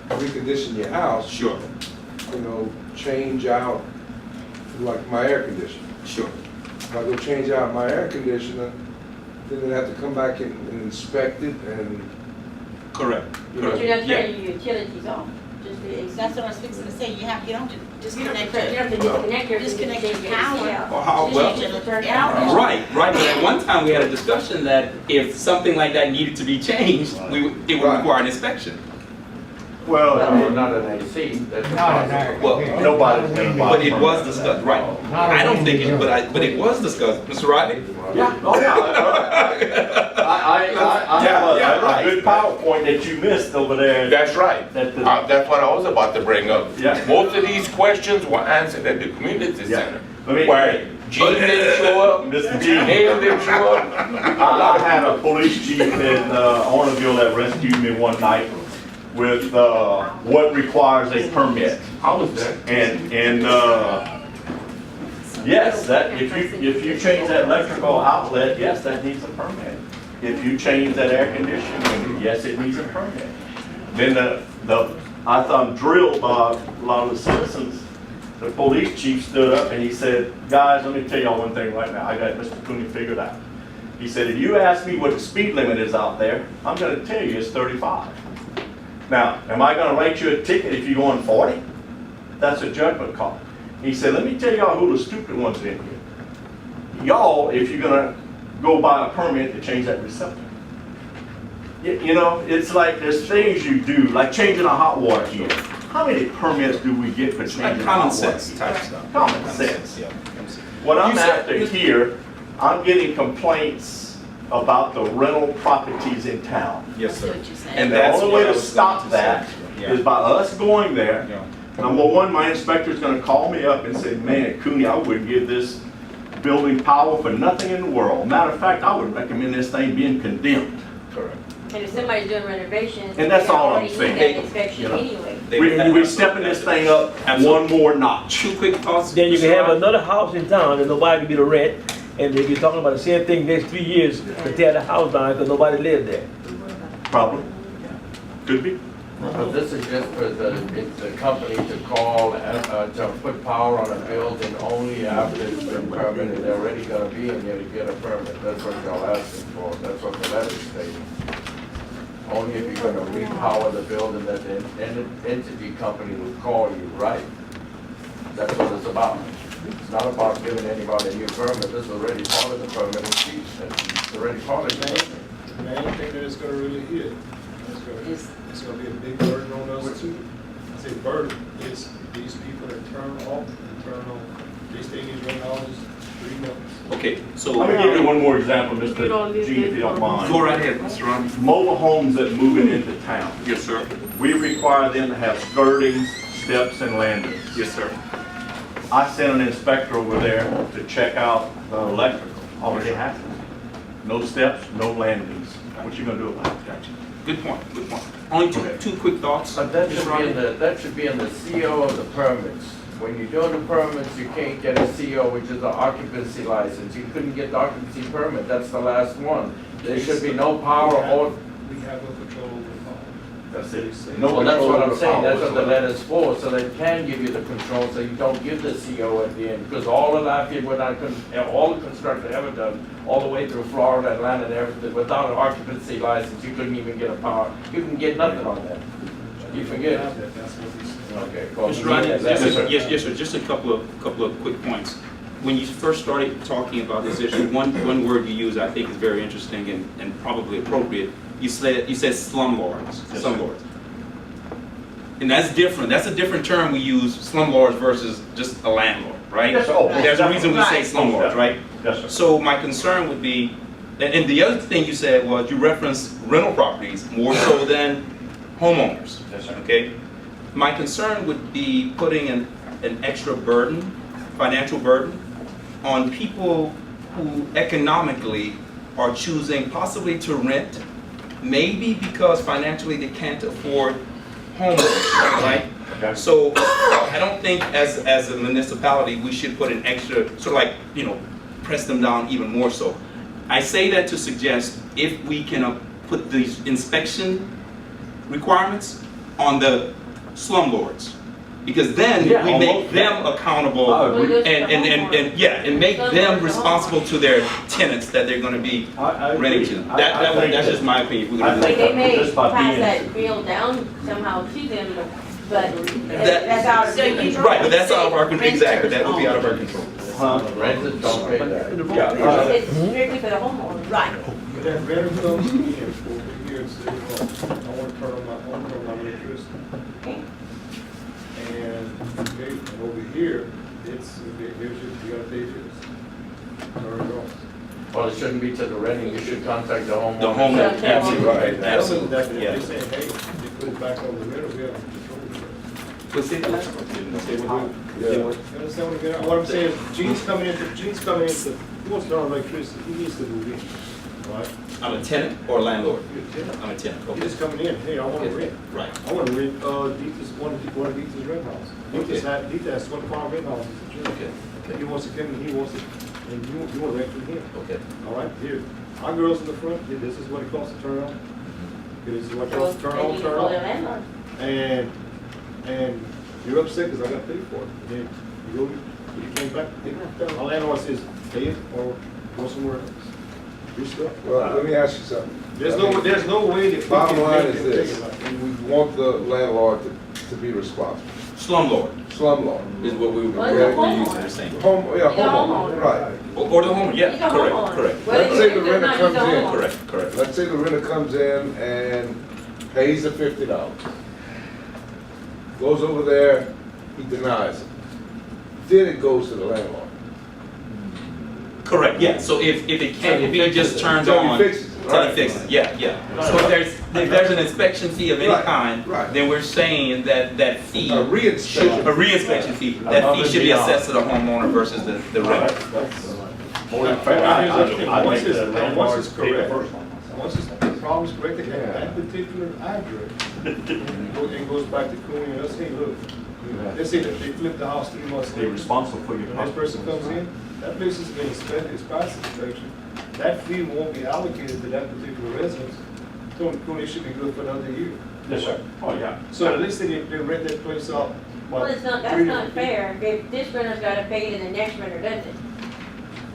recondition your house, sure, change out, like my air conditioner. sure. If I go change out my air conditioner, then they have to come back and inspect it and, Correct. you know, But you're not Yeah. turning your utilities off, just the. That's what I was fixing to say, you don't have to You don't have disconnect to, you don't have to it. disconnect your. Disconnect your Yeah. power. Well, how- well, Change it, Turn it out. off. Right, but at one time we had a discussion that if something like that needed to be changed, it would Right. require an inspection. Well, Well, not an AC, that's a Not an possible. Well, nobody's gonna buy. But it was discussed, right? I don't think it, but it was discussed, Mr. Rodney? Yeah, oh yeah. I have Yeah, a right. good PowerPoint that you missed over there. That's right. That the- That's what I was about to bring up. Yeah. Most of these questions were answered at the community Yeah. center. Let me- Where Gene didn't show up, Mr. G. Hale didn't show up. I had a police chief in Orneville that rescued me one night with what requires a permit. How was that? And yes, that, if you change that electrical outlet, yes, that needs a permit. If you change that air conditioning, yes, it needs a permit. Then I thought I'm drilled by a lot of the citizens. The police chief stood up and he said, guys, let me tell y'all one thing right now. I got Mr. Cooney figured out. He said, if you ask me what the speed limit is out there, I'm gonna tell you it's 35. Now, am I gonna write you a ticket if you're going 40? That's a judgment call. He said, let me tell y'all who the stupid ones in here. Y'all, if you're gonna go buy a permit to change that receptacle. You know, it's like there's things you do, like changing a hot water heater. How many permits do we get for Like changing a common hot water sense heater? type stuff. Common sense. Yeah. What I'm You said- after here, I'm getting complaints about the rental properties in town. Yes, I see sir. what you're saying. And The that's only what way I to was stop going to that say. is by us going there. Yeah. Number one, my inspector's gonna call me up and say, man, Cooney, I wouldn't give this building power for nothing in the world. Matter of fact, I would recommend this thing being condemned. Correct. And if somebody's doing renovations. And that's they all I'm already need saying. that inspection You know. anyway. We're stepping this thing up Absolutely. one more notch. Two quick thoughts. Then you can Mr. have Rodney? another house in town that nobody can be to rent, and if you're talking about the same thing next 3 years, to tear the house down because nobody lived there. Problem? Could be. But this is just for the company to call, to put power on a building only after it's been permitted. They're already gonna be in there to get a permit. That's what y'all asking for. That's what the letter states. Only if you're gonna repower the building that the entity company will call you, right? That's what it's about. It's not about giving anybody a new permit. This is already part of the permitting piece. It's already part of it. The main thing that it's gonna really hit, it's gonna be a big burden on us too. I say burden, is these people that turn off and turn on, they stay in these rent houses 3 months. Okay, so. Let me give you one more example, You don't Mr. live G, if you don't mind. Go right ahead, Mr. Rodney. Mobile homes that moving into town. Yes, sir. We require them to have skirtings, steps, and landings. Yes, sir. I sent an inspector over there to check out the electrical. Already happened. No steps, no landings. What you gonna do about it? Gotcha. Good point, good point. Only two quick thoughts. But that Mr. should be Rodney? in that should be in the CO of the permits. When you're doing the permits, you can't get a CO, which is an occupancy license. You couldn't get the occupancy permit, that's the last one. There should be no power or, We have no control over the power. That's it. well, that's control what over I'm the saying, power that's what the whatsoever. letter's for, so they can give you the control, so you don't give the CO at the end. Because all of Lafayette, all the construction ever done, all the way through Florida, Atlanta, and everything, without an occupancy license, you couldn't even get a power, you can get nothing on that. You forget. That's what he's. Okay. Mr. Rodney, Yes, just sir. yes, sir, just a couple of quick points. When you first started talking about this issue, one word you used I think is very interesting and probably appropriate. You said slumlords, Yes, slumlords. And that's different. That's a different term we use, slumlords versus just a landlord, right? Yes, sir. Oh, There's a reason we say Right. slumlords, right? Yes, sir. So my concern would be, and the other thing you said was you referenced rental properties more so than homeowners. Yes, sir. Okay? My concern would be putting an extra burden, financial burden, on people who economically are choosing possibly to rent, maybe because financially they can't afford homeowners, right? Okay. So I don't think as a municipality, we should put an extra, sort of like, press them down even more so. I say that to suggest if we can put these inspection requirements on the slumlords, because then Yeah, we make almost, them accountable I agree. and make them responsible to their tenants that they're going to be I agree. renting to. That's just my opinion. We're I gonna do think that. They may just by pass being- that bill down somehow to them, but That- that's out of. So you- Right, but that's out of our control. Exactly, that would be out of our control. Renters don't pay that. It's strictly for the homeowner. Right. When that renter comes in over here and says, I want to turn on my electricity. And, okay, and over here, it's, okay, here's your, you gotta pay this. Turn it on. Well, it shouldn't be to the renting, you should contact the homeowner. The homeowner, Okay. absolutely right, Tell them absolutely, that if yeah. they say, hey, you put it back on the renter, we have control of it. Let's see, let's say what You understand what I'm saying? Gene's coming into, he wants to turn on electricity, he needs to move in, right? I'm a tenant or a landlord? You're a tenant. I'm a tenant, okay. He's coming in, hey, I want to rent. Right. I want to rent, one of Dieter's rent house. Dieter has 25 rent houses in Germany. Okay, He wants to come in, he wants to, and you want to rent from him. okay. All right, here, our girls in the front, this is what it costs to turn on. This is what it costs to turn on, turn Call their on. landlord. And you're upset because I got to pay for it. And then you came back, my landlord says, pay it or go somewhere else. You're stuck. Well, let me ask you something. There's no way that. we Bottom can line make is it this, bigger like we want the landlord to be responsible. Slumlord Slumlord. is what we would Well, it's a we're using homeowner. the same. Homeowner, right. Or the homeowner, yeah, He's a correct, homeowner. correct. Whether Let's he say the rents or renter not, comes he's a in. homeowner. Correct. Let's say the renter comes in and pays the $50. Goes over there, he denies it. Then it goes to the landlord. Correct, yeah, so if it can't be just turned Until he on. fixes it, Until he right. fixes it, yeah. So if there's an inspection fee of any Right, kind, right. then we're saying that fee. A reinspection. A reinspection fee, that fee should be assessed to the homeowner versus the renter. More than fair. I Once think it's, the once landlord it's pay the correct, first one. once it's, the problem's corrected at that particular address, it goes back to Cooney and us, hey, look, let's say that they flipped the house 3 months Be later. responsible for your. When this person comes in, that place has been inspected, it's passed inspection, that fee won't be allocated to that particular residence. Cooney should be good for another year. Yes, sir. Oh, yeah. So at least they rent that place out. what, Well, it's not, 3 that's not different fair. If this renter's gotta pay it and the next renter doesn't. people?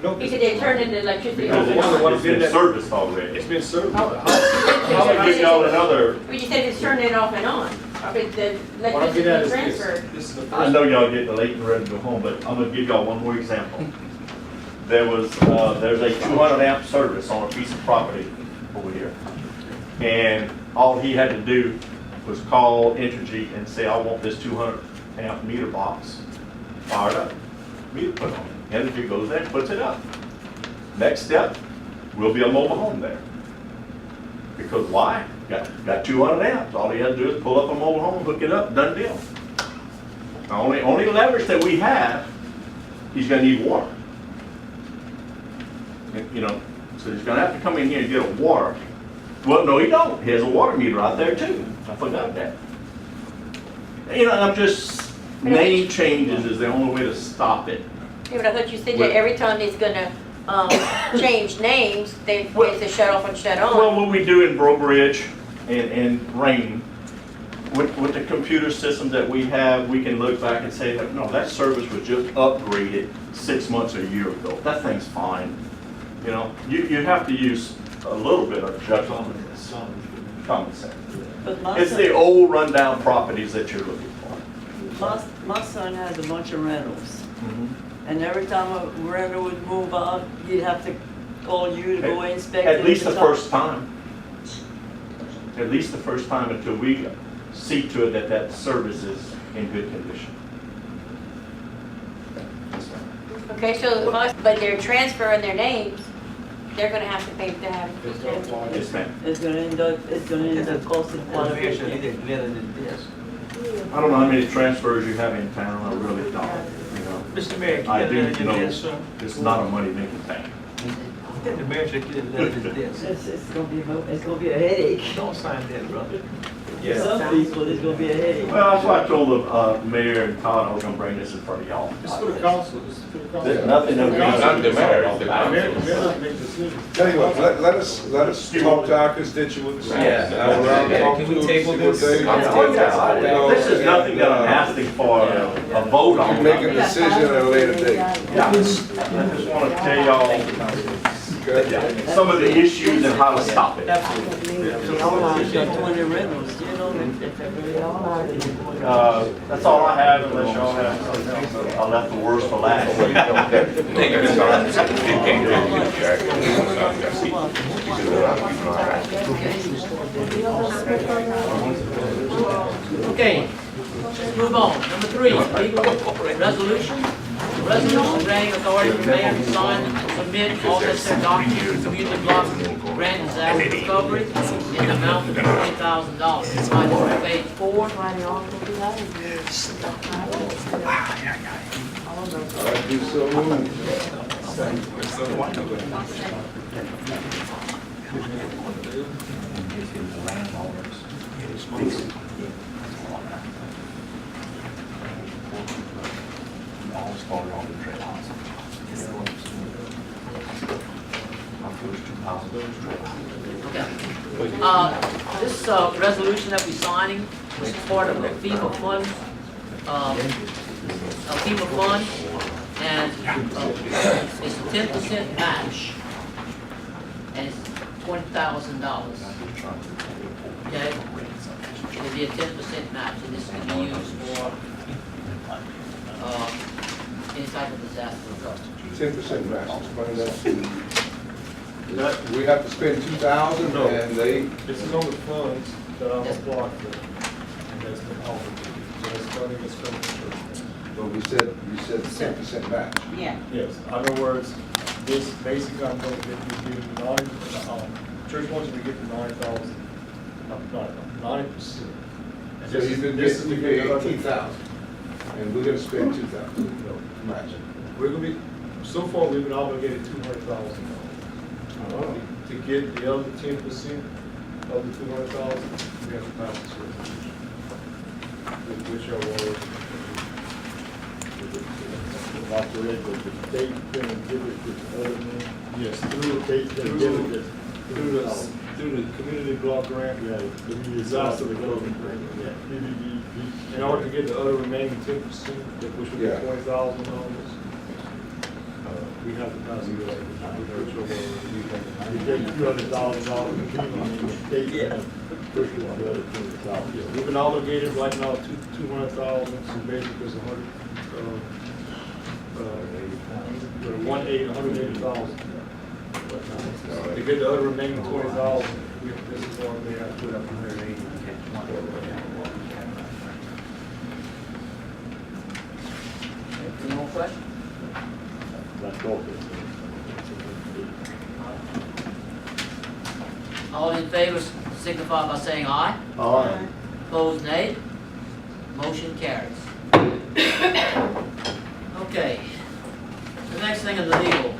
No, Because they turn in the electricity. Because One it's bid been that- serviced already. it's been served. How- How about give y'all another, Well, you said it's turning it off and on. Or if the What I'm electricity getting at is is this, transferred. this is the I first. know y'all getting late and ready to go home, but I'm gonna give y'all one more example. There's a 200 amp service on a piece of property over here. And all he had to do was call Entergy and say, I want this 200 amp meter box fired up. Meter put on. Entergy goes there and puts it up. Next step, will be a mobile home there. Because why? Got 200 amps. All he has to do is pull up a mobile home, hook it up, done deal. The only leverage that we have, he's gonna need water. You know, so he's gonna have to come in here and get a water. Well, no, he don't. He has a water meter out there too. I forgot that. You know, I'm just, name changes is the only way to stop it. Yeah, but I thought you said Well- that every time he's gonna, change names, they, Well- it's a shut off and shut Well, on. what we do in Breaux Bridge and Rain, with the computer systems that we have, we can look back and say, that, no, that service was just upgraded 6 months or a year ago. That thing's fine. You know, you have to use a little bit of judgment on this. Common sense. But lots It's of- the old rundown properties that you're looking for. My son has a bunch of rentals, and every time a renter would move out, he'd have to call you to go inspect it. At least the first time. At least the first time until we see to it that that service is in good condition. Okay, so, but they're transferring their names, they're gonna have to pay to have. It's gonna apply. Yes, ma'am. It's gonna end up costing quite a bit. I don't know how many transfers you have in town, I really don't, you know. Mr. Mayor, I can you do get a know letter to this, sir? it's not a money-making thing. The mayor should get a letter to this. It's gonna be a headache. Don't sign that, brother. For some people, it's gonna be a headache. Well, that's why I told the mayor and Todd I was gonna bring this in front of y'all. It's for the council, it's for the council. There's nothing that we Not can the do. mayor, it's the The council. mayor doesn't make decisions. Tell you what, let us talk to our constituents. Yeah. Go around, talk Can to we them, table see what this? they- Oh, yeah. This is nothing that I'm asking for a vote You on. can make a decision at a later date. Yeah, I just wanna tell y'all Okay? some of the issues and how to stop it. They all have got 20 rentals, you know, they all have. That's all I have unless y'all have something else. I left the worst for last. Thank you, Mr. Anderson. You can't do it, Jack. You do it, I'll be all right. Okay, let's move on. Number 3, legal resolution. Resolution granting authority for mayor to sign and submit all necessary documents to community block grant disaster recovery in the amount of $20,000. Find this on page 4. I do so move. Okay. This resolution that we're signing is part of a FEMA fund, and it's a 10% match, and it's $20,000. Okay? It'll be a 10% match, and this can be used for any type of disaster recovery. 10% match, explain that. We have to spend 2,000 No. and they, This is on the funds that I'm applied for, and that's been offered. So that's funding is coming through. well, you said 10% match. Yeah. Yes, in other words, this basically I'm gonna get you church wants you to get the 9,000, 90%. And So this you've is- been this is getting, to you get get the other- 18,000, and we're gonna spend 2,000 match. We're gonna be, so far, we've been obligated $200,000. To get the other 10% of the 200,000, we have to pass this resolution. Which are all. Not correct, but the state can give it to the other men. Yes, through, State can give it to. through the community block grant. Yeah, the Disaster recovery grant. Yeah, PDBG. In order to get the other remaining 10%, which would be Yeah. $20,000, we have to pass it. You take $200,000 and the state can push it on the other $20,000. We've been obligated right now to 200,000, so basically it's 180,000. To get the other remaining 20,000, this is one they have to put up 180. Any more questions? That's all. All in favor signify by saying aye. Aye. Opposed, nay. Motion carries. Okay. The next thing is the legal.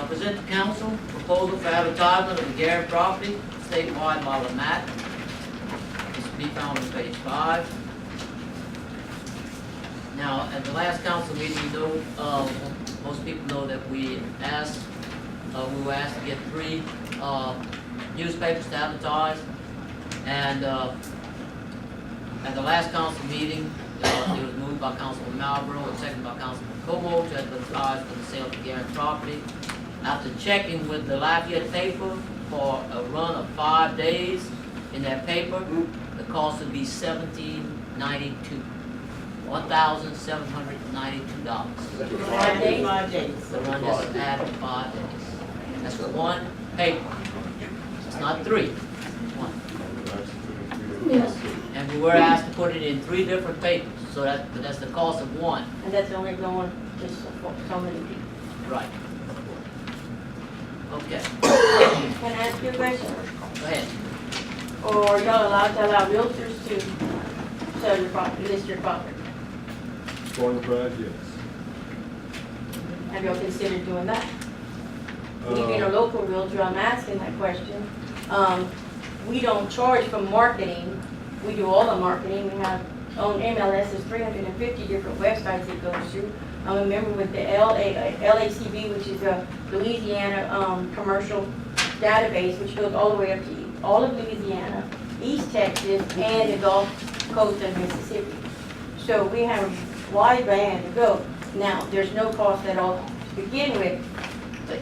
Present to council proposal for advertisement of the Garrett property statewide by Lamont. This will be found on page 5. Now, at the last council meeting, you know, most people know that we were asked to get 3 newspapers to advertise. And at the last council meeting, it was moved by Councilman Marlboro and seconded by Councilman Como to advertise for the sale of the Garrett property. After checking with the Lafayette paper for a run of 5 days in that paper, the cost would be $17.92. $1,792. Five days? 5 days. The run this ad for 5 days. That's for one paper. It's not three, one. Yes. And we were asked to put it in 3 different papers, so that's the cost of one. And that's only going just for so many people. Right. Okay, Can I ask you a question? go ahead. Or are y'all allowed to allow realtors to sell your property, list your property? For the bride, yes. Have y'all considered doing that? You being a local realtor, I'm asking that question. We don't charge for marketing. We do all the marketing. We have on MLS, there's 350 different websites it goes to. I'm a member with the LACB, which is a Louisiana commercial database, which goes all the way up to all of Louisiana, East Texas, and the Gulf Coast of Mississippi. So we have a wide band to go. Now, there's no cost at all to begin with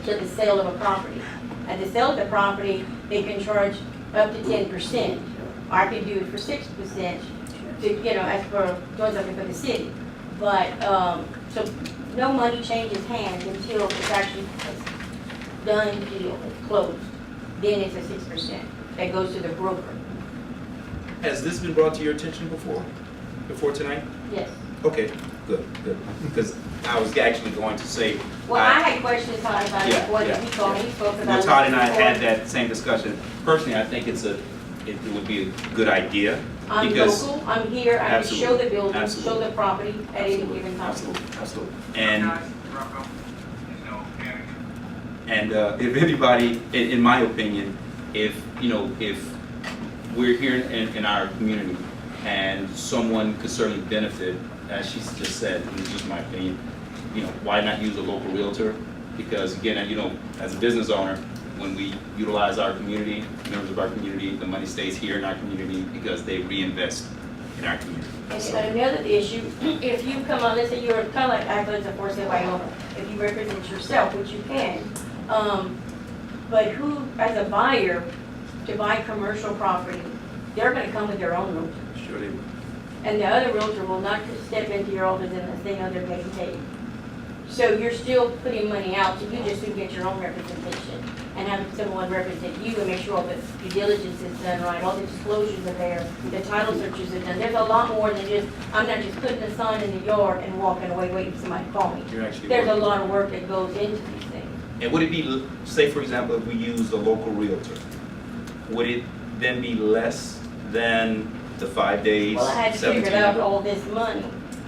to the sale of a property. At the sale of the property, they can charge up to 10%. I could do it for 6% to, as for doing something for the city. But, so no money changes hands until it's actually done deal, it's closed. Then it's a 6% that goes to the broker. Has this been brought to your attention before tonight? Yes. Okay, good. Because I was actually going to say. Well, I had questions about it before, he called me, he spoke about it. Well, Todd and I before. had that same discussion. Personally, I think it would be a good idea. I'm because local, I'm here, I can show Absolutely, the building, show absolutely. the property at any given time. Absolutely. And if anybody, in my opinion, if we're here in our community and someone could certainly benefit, as she just said, and it's just my opinion, why not use a local realtor? Because again, as a business owner, when we utilize our community, members of our community, the money stays here in our community because they reinvest in our community. And another issue, if you come on, let's say you're kind of like, I thought it's a for sale by owner, if you represent yourself, which you can, but who, as a buyer, to buy commercial property, they're gonna come with their own realtor. Sure they will. And the other realtor will not step into your office unless they know they're getting paid. So you're still putting money out, so you just would get your own representation and have someone represent you and make sure all the due diligence is done right, all the disclosures are there, the title searches are done. There's a lot more than just, I'm not just putting a sign in the yard and walking away waiting for somebody to call me. You're actually There's a working. lot of work that goes into these things. And would it be, say for example, if we used a local realtor, would it then be less than the 5 days, Well, I had to 17? figure out all this money.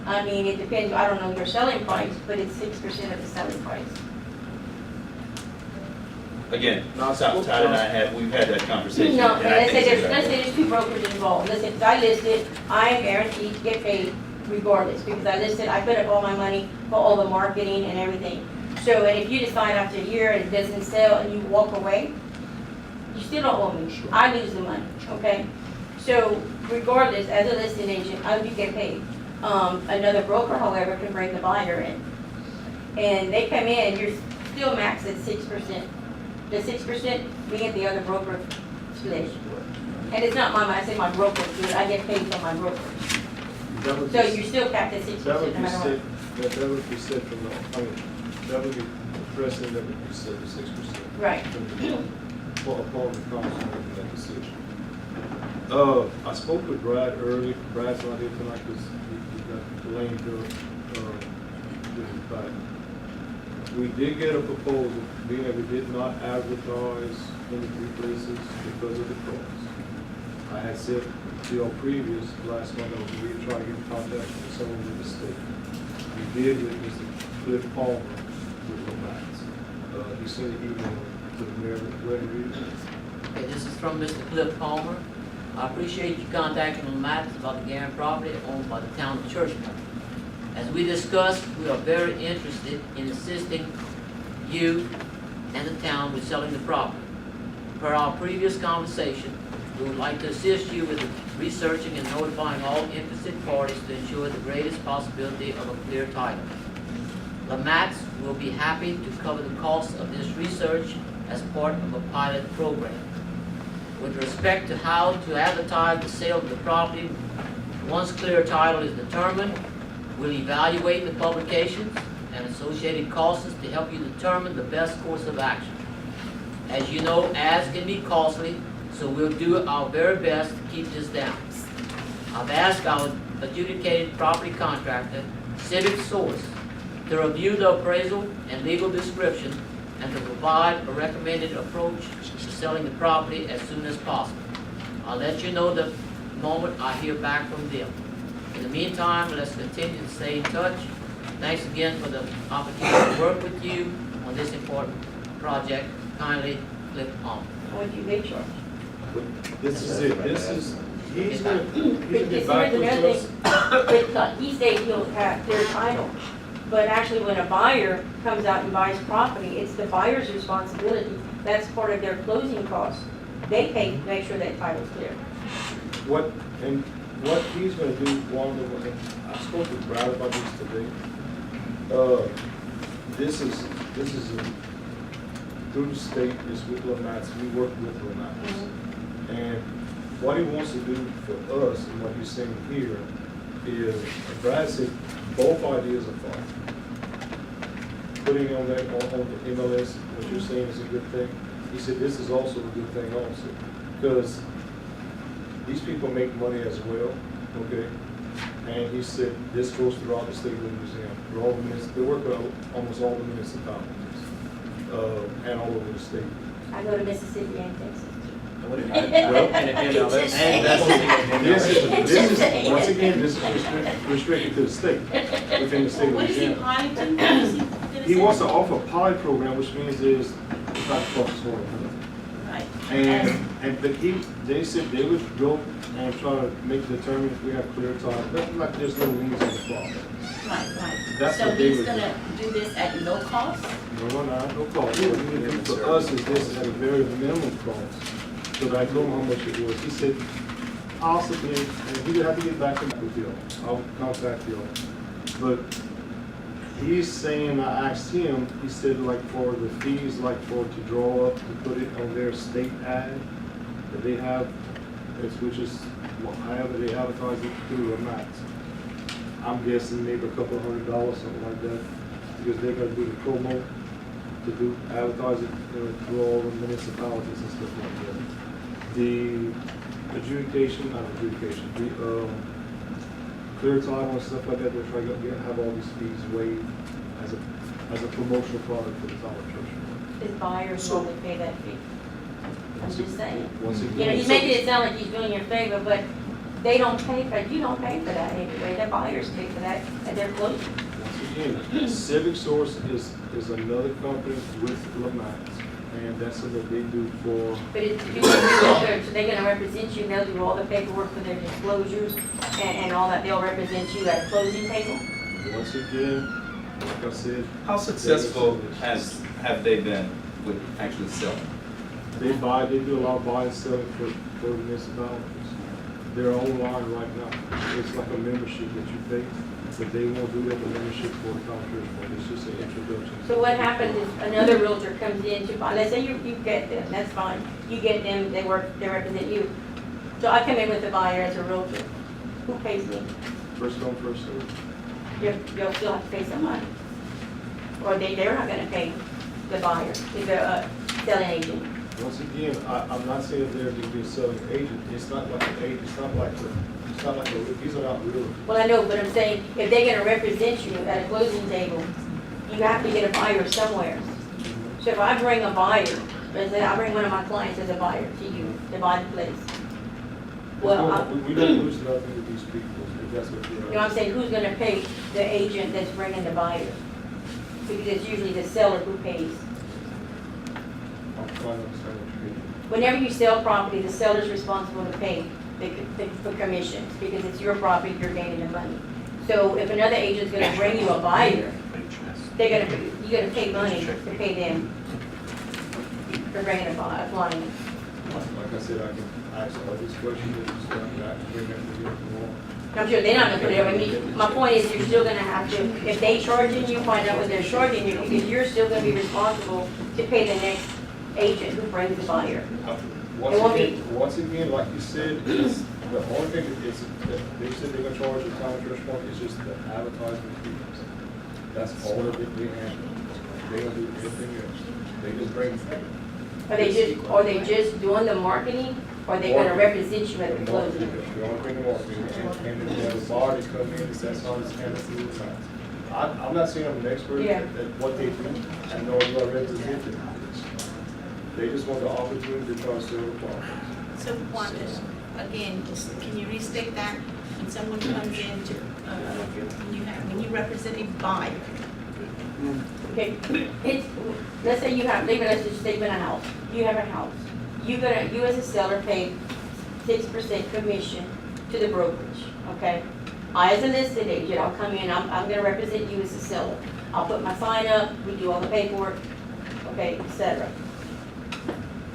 I mean, it depends, I don't know your selling price, but it's 6% of the selling price. Again, Todd and I we've had that conversation. No, and I let's think say it's a there's good idea. 2 brokers involved. Listen, if I listed, I am guaranteed to get paid regardless, because I listed, I put up all my money for all the marketing and everything. So, and if you decide after a year and it doesn't sell and you walk away, you still don't owe me. I lose the money, okay? So regardless, as a listing agent, I do get paid. Another broker, however, can bring the buyer in. And they come in, you're still maxed at 6%. The 6% being the other broker split. And it's not I say my broker, but I get paid from my broker. That would So be- you're still capped at 6% That would no be matter set, what. that would be set from that would be the precedent that would be set to 6%. Right. Upon the council making that decision. I spoke with Brad early. Brad's not here tonight because he got delayed with his back. We did get a proposal, being that we did not advertise in the 3 places because of the cost. I had said to your previous last month, that we would try to get in contact with someone with the state. We did with Mr. Cliff Palmer with the Max. He sent an email to the mayor, ready to read it. Okay, this is from Mr. Cliff Palmer. I appreciate you contacting the matters about the Guerin property owned by the town of Churchman. As we discussed, we are very interested in assisting you and the town with selling the property. Per our previous conversation, we would like to assist you with researching and notifying all interested parties to ensure the greatest possibility of a clear title. LaMax will be happy to cover the cost of this research as part of a pilot program. With respect to how to advertise the sale of the property, once clear title is determined, We'll evaluate the publications and associated costs to help you determine the best course of action. As you know, ads can be costly, so we'll do our very best to keep this down. I've asked our adjudicated property contractor, Civic Source, to review the appraisal and legal description and to provide a recommended approach to selling the property as soon as possible. I'll let you know the moment I hear back from them. In the meantime, let's continue to stay in touch. Thanks again for the opportunity to work with you on this important project. Kindly click on. What do they charge? This is it, this is, he's gonna But get here's back with another us. thing, but he said he'll have their title. But actually, when a buyer comes out and buys property, it's the buyer's responsibility. That's part of their closing costs. They pay to make sure that title's clear. What he's gonna do, Wanda, I spoke with Brad about this today. This is through the state, is with LaMax, we work with LaMax. And what he wants to do for us, and what he's saying here, is, Brad said, both ideas are fine. Putting on that, on the MLS, what you're saying is a good thing. He said, this is also a good thing also, because these people make money as well, okay? And he said, this goes throughout the state of Louisiana. They work with almost all the municipalities, and all over the state. I go to Mississippi and Texas. Once again, this is restricted to the state, within the state of What is he Louisiana. applying to? What is he- He wants to offer a pilot program, which means it's not cost for him. Right. And they said they would go and try to make determine if we have clear title, but like there's no liens on the property. Right. That's So what they he's would do. gonna do this at no cost? No, no cost. What he would do for us is this is at a very minimum cost. So that I told him how much it was. He said possibly, and he would have to get back in with you. I'll contact you. But he's saying, I asked him, he said like for the fees, like for to draw up, to put it on their state ad that they have, which is however they advertise it through a max. I'm guessing maybe a couple $100, something like that, because they're gonna do the promo to do advertise it through all the municipalities and stuff like that. The adjudication, the clear title and stuff like that, they're trying to have all these fees waived as a promotional product for the Tyler Church. His buyers normally pay that fee. I'm just saying. Once You know, again, he's making it sound like he's doing you a favor, but they don't pay for, you don't pay for that anyway. The buyers pay for that at their closing. once again, Civic Source is another company with LaMax, and that's what they do for. But it's, you can do so they're gonna represent you, they'll do all the paperwork for their disclosures and all that. They'll represent you at a closing table. Once again, like I said, How successful have they been with actually selling? they do a lot of buying and selling for municipalities. They're online right now. It's like a membership that you pay, but they won't do that, the membership for the contract, it's just an introduction. So what happens is another realtor comes in to buy, let's say you get them, that's fine. You get them, they represent you. So I come in with the buyer as a realtor. Who pays me? First come, first served. You'll still have to pay some money. Or they're not gonna pay the buyer, the selling agent. Once again, I'm not saying they're to be a selling agent, it's not like an agent, it's not like these are not real. Well, I know, but I'm saying, if they're gonna represent you at a closing table, you have to get a buyer somewhere. So if I bring a buyer, let's say I bring one of my clients as a buyer to you to buy the place. Well, We don't lose nothing with these people, if that's what you know they're. what I'm saying, who's gonna pay the agent that's bringing the buyer? Because it's usually the seller who pays. I'm trying to understand what you're getting. Whenever you sell property, the seller's responsible to pay the commissions, because it's your property, you're gaining the money. So if another agent's gonna bring you a buyer, you gotta pay money to pay them for bringing a client. Like I said, I can ask all these questions, and just bring that together tomorrow. I'm sure they're not gonna put it over me. My point is, you're still gonna have to, if they charging you, find out what they're charging you, because you're still gonna be responsible to pay the next agent who brings the buyer. It won't be- Once again, like you said, The only thing is, that they said they're gonna charge the town of Fresh Park, it's just the advertisement fees. That's all that they handle. They don't do anything else. They just bring. Are they just doing the marketing, or are they gonna represent you at the closing? The only thing the marketing, and then the bar that come in, that's how it's handled through the times. I'm not saying I'm an expert Yeah. at what they do, I know you are represented. They just want the opportunity to try to sell the product. So Wanda, again, just, can you restate that? When someone comes in to, when you represent a buyer, Okay, let's say you have, let's just take in a house, you have a house. You as a seller pay 6% commission to the brokerage, okay? I as a listed agent, I'll come in, I'm gonna represent you as a seller. I'll put my sign up, we do all the paperwork, okay, et cetera.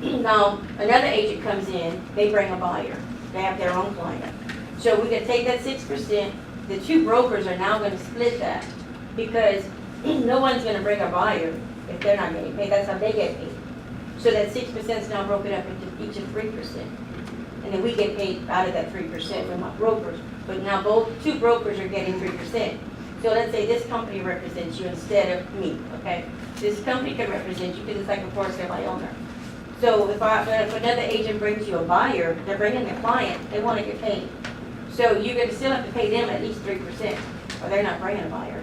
Now, another agent comes in, they bring a buyer, they have their own client. So we can take that 6%, the two brokers are now gonna split that, because no one's gonna bring a buyer if they're not getting paid, that's how they get paid. So that 6% is now broken up into each of 3%. And then we get paid out of that 3% from our brokers. But now two brokers are getting 3%. So let's say this company represents you instead of me, okay? This company can represent you because it's like a for sale by owner. So if another agent brings you a buyer, they're bringing the client, they wanna get paid. So you're gonna still have to pay them at least 3%, or they're not bringing a buyer.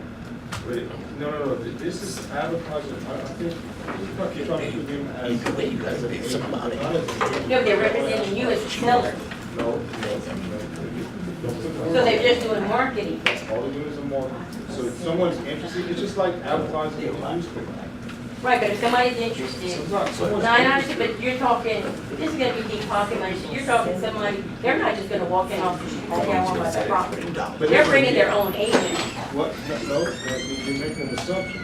Wait, no, this is advertising, I think, you're trying to put them as an agent, not as an agent. No, they're representing you as a seller. No. So they're just doing marketing. All they do is a market. So if someone's interested, it's just like advertising in the newspaper. Right, but if somebody's interested, Someone's no, I understand, but you're talking, this is gonna be deep pocket money, so you're talking somebody, they're not just gonna walk in off the street and say, I want my property. They're bringing their own agent. What, no, you're making an assumption.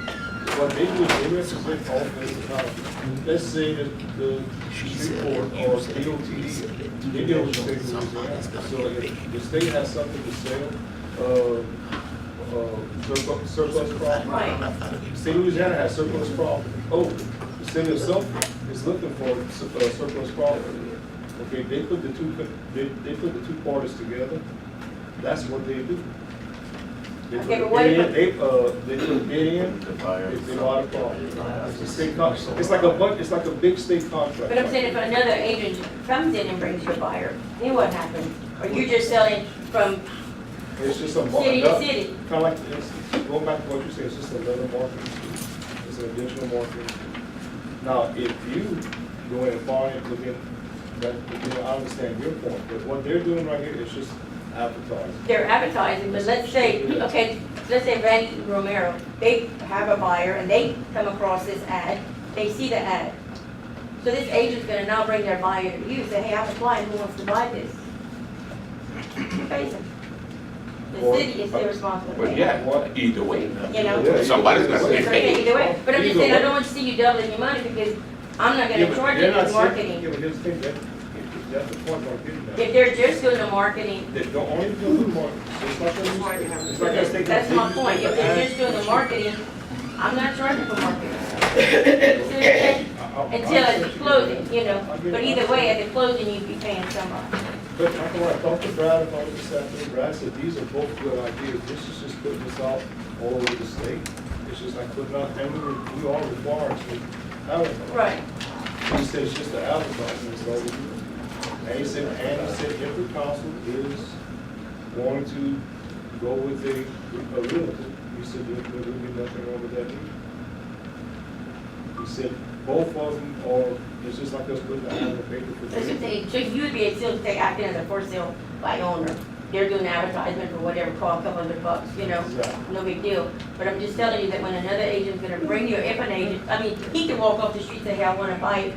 What they do is they represent all municipalities. Let's say that the Shreveport or DOT, they deal with the state of Louisiana. So if the state has something to sell, surplus property. Right. State of Louisiana has surplus property. Oh, the city of Suffolk is looking for surplus property. Okay, they put the two parties together. That's what they do. They put Okay, but a what bid if- in, they put a bid in, they go out of property. It's a state contract. It's like a big state contract. But I'm saying if another agent comes in and brings you a buyer, then what happens? Or you just selling from It's just a city to city? Kind of like, going back to what you said, it's just another marketing tool. It's an additional marketing tool. Now, if you go in and find it within that, I understand your point, but what they're doing right here is just advertising. They're advertising, but let's say, okay, let's say Vandy Romero, they have a buyer and they come across this ad, they see the ad. So this agent's gonna now bring their buyer to you, say, hey, I have a client who wants to buy this. You face it. The city is still responsible. Well, yeah, either way. You know? Yeah, Somebody's gonna It's get okay paid. either way, but I'm just Either saying, I way. don't want to see you doubling your money because I'm not Yeah, gonna but charge you they're not for saying- marketing. Yeah, but here's the thing, that's the point I'm getting at. If they're just doing the marketing, They don't only do the marketing, it's like a newspaper. It's like us taking that's a my big point, if newspaper they're ad. just doing the marketing, I'm not charging for marketing. Until at the closing, you know, but either way, at the closing, you'd be paying somebody. But when I talked to Brad about it this afternoon, Brad said these are both good ideas. This is just putting this out all over the state. It's just like putting out, and we are required to have it. Right. He said it's just the advertising, so we do. And he said if the council is going to go with a realtor, he said there would be nothing wrong with that either. He said both of them are, it's just like us putting the ad in the paper for. That's what they, so you'd be still acting as a for sale by owner. They're doing advertisement for whatever, cost $200, you know, Exactly. no big deal. But I'm just telling you that when another agent's gonna bring you, if an agent, I mean, he can walk off the street and say, hey, I wanna buy it.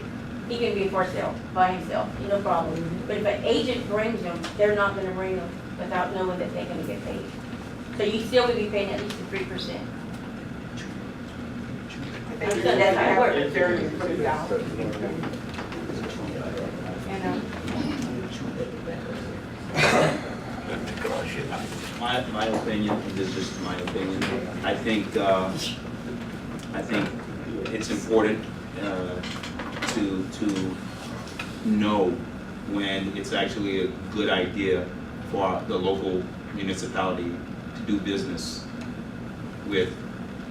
He can be for sale by himself, no problem. But if an agent brings them, they're not gonna bring them without knowing that they're gonna get paid. So you still would be paying at least the 3%. I'm sure that's how it works. You know? My opinion, this is just my opinion, I think it's important to know when it's actually a good idea for the local municipality to do business with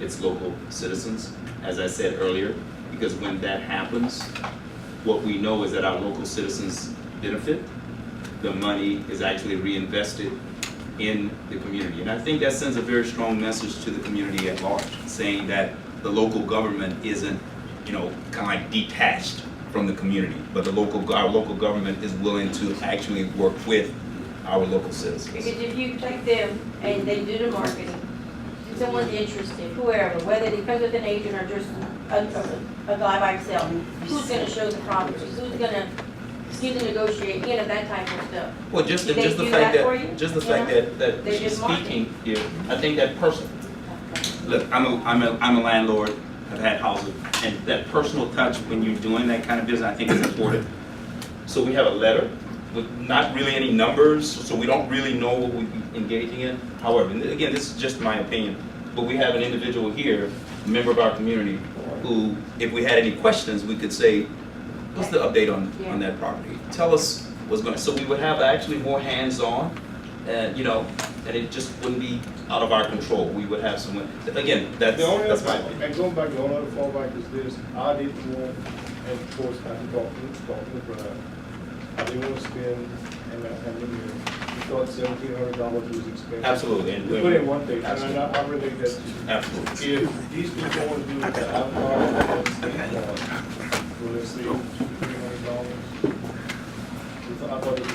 its local citizens, as I said earlier, because when that happens, what we know is that our local citizens benefit. The money is actually reinvested in the community. And I think that sends a very strong message to the community at large, saying that the local government isn't, kind of like detached from the community, but our local government is willing to actually work with our local citizens. Because if you take them and they do the marketing, and someone's interested, whoever, whether they come with an agent or just a guy by himself, who's gonna show the property, who's gonna do the negotiate, that type of stuff? Well, just Do they the do fact that for you? just the fact that They're she's just marketing. speaking here, I think that person. Look, I'm a landlord. I've had houses, and that personal touch when you're doing that kind of business, I think is important. So we have a letter with not really any numbers, so we don't really know what we're engaging in. However, and again, this is just my opinion, but we have an individual here, a member of our community, who, if we had any questions, we could say, what's the update on that property? Tell us what's going to, so we would have actually more hands-on, and and it just wouldn't be out of our control. We would have someone, again, that's my opinion. And going back, the only other fallback is this, I didn't want, and of course, I can talk to Brad, I didn't want to spend, we thought $1,700 was expensive. Absolutely. And We put in one thing, and absolutely. I relate that to you. Absolutely. If these people want to do the alcohol, will they save $200-300? I thought it was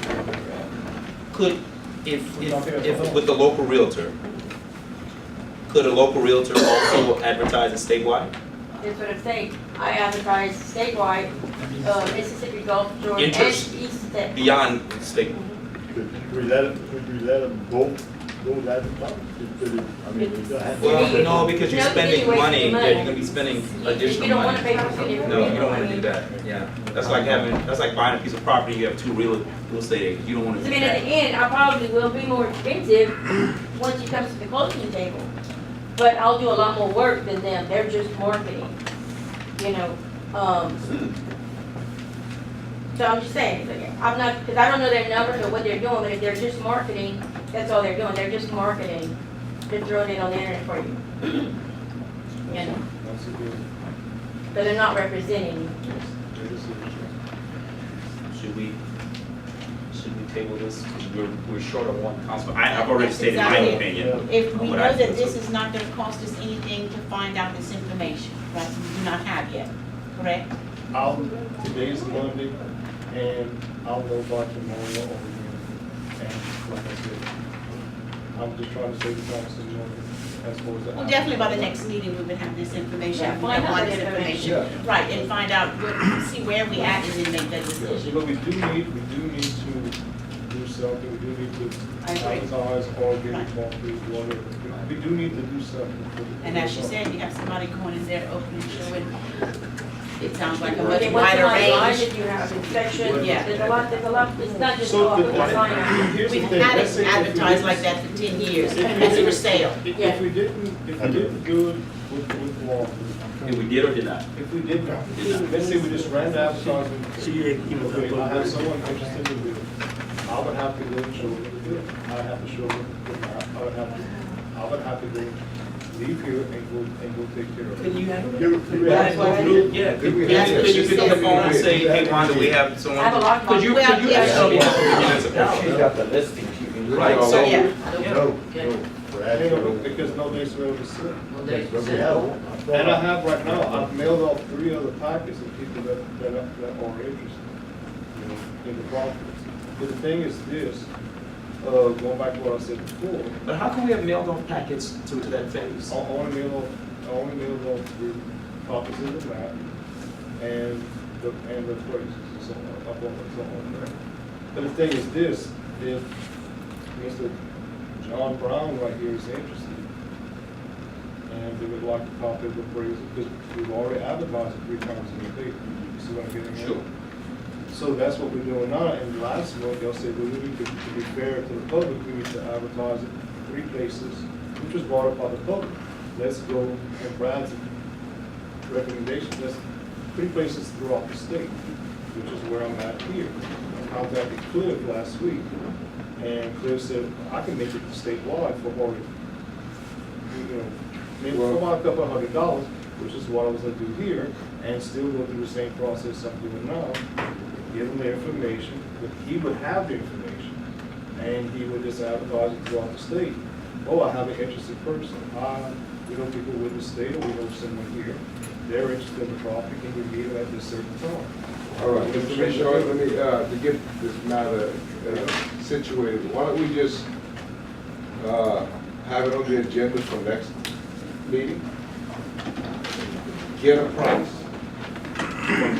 Could, if with the local realtor, could a local realtor also advertise it statewide? That's what I'm saying. I advertise statewide, Mississippi Gulf, Georgia, and Interest. East Texas. Beyond state? Could we let them both advertise? We don't have. Well, no, because you're No, spending you're wasting money, yeah, money. you're gonna be spending additional You don't want to money. pay for it. No, you don't wanna do that, yeah. That's like buying a piece of property, you have two real estate agents, you don't wanna I do mean, at the that. end, I probably will be more expensive once it comes to the closing table. But I'll do a lot more work than them. They're just marketing, So I'm just saying, I'm not, because I don't know their numbers or what they're doing, but if they're just marketing, that's all they're doing. They're just marketing. They're throwing it on the internet for you. That's a good, But they're not representing you. Should we table this? Because we're short of one council. I've already stated my Exactly. opinion. If we on what know I that feel, this so- is not gonna cost us anything to find out this information, right, we do not have yet, correct? today's Monday, and I'll know by tomorrow or and like I said, I'm just trying to save the council money as far as the. Well, definitely by the next meeting, we would have this information, Yeah, we find have out all the this information, information. right, and find out, see where we at and then make that decision. But we do need to do something, we do need to I agree. advertise or get Right. it concrete, whatever. We do need to do something. And as she said, you have somebody going in there opening, showing, it sounds like a But much they want wider somebody live, range. if you have inspection, Yeah. there's a lot, it's not just So all the- the sign. here's the We've thing, had let's it say if we advertised did- like that for 10 years, If we as a did- for sale. If we didn't do it with Walmart, If we did or did not? if we did not, let's say we just ran the advertisement, okay, I have someone interested in it, I would have to go and show them the bid. I have to show them the map, I would have to go, leave here and go take care of it. Can you have it? That's what I did. Yeah, could we you have to- pick up the phone and say, hey, Wanda, we have someone? I have a lot of Could you Well, actually yeah. help the municipality? got the listing, she can. Right, so, Yeah. No, Okay. Because nobody's ready to sit. No days But to we sell. have. And I have right now, I've mailed off 3 other packets of people that are interested, in the properties. But the thing is this, going back to what I said before, but how can we have mailed off packets to that phase? I only mailed off 3 copies of the map and the places, so up on there. But the thing is this, if Mr. John Brown right here is interested, and they would like a copy of the appraisal, because we've already advertised it 3 times in the paper, you see what I'm getting at? Sure. So that's what we're doing now, and last month, y'all said, well, we need to be fair to the public, we need to advertise it 3 places, which was brought up by the public. Let's go, and Brad's recommendation, let's 3 places throughout the state. which is where I'm at here. I contacted Cliff last week, and Cliff said, I can make it statewide for only, maybe for about a couple of $100, which is what I was gonna do here, and still go through the same process I'm doing now, give him the information, but he would have the information, and he would just advertise it throughout the state. Oh, I have an interested person. We know people with the state, or we know someone here. They're interested in the property, can we meet them at this certain time? All right, Mr. Commissioner, let me, to get this matter situated, why don't we just have it on the agenda for next meeting? Get a price.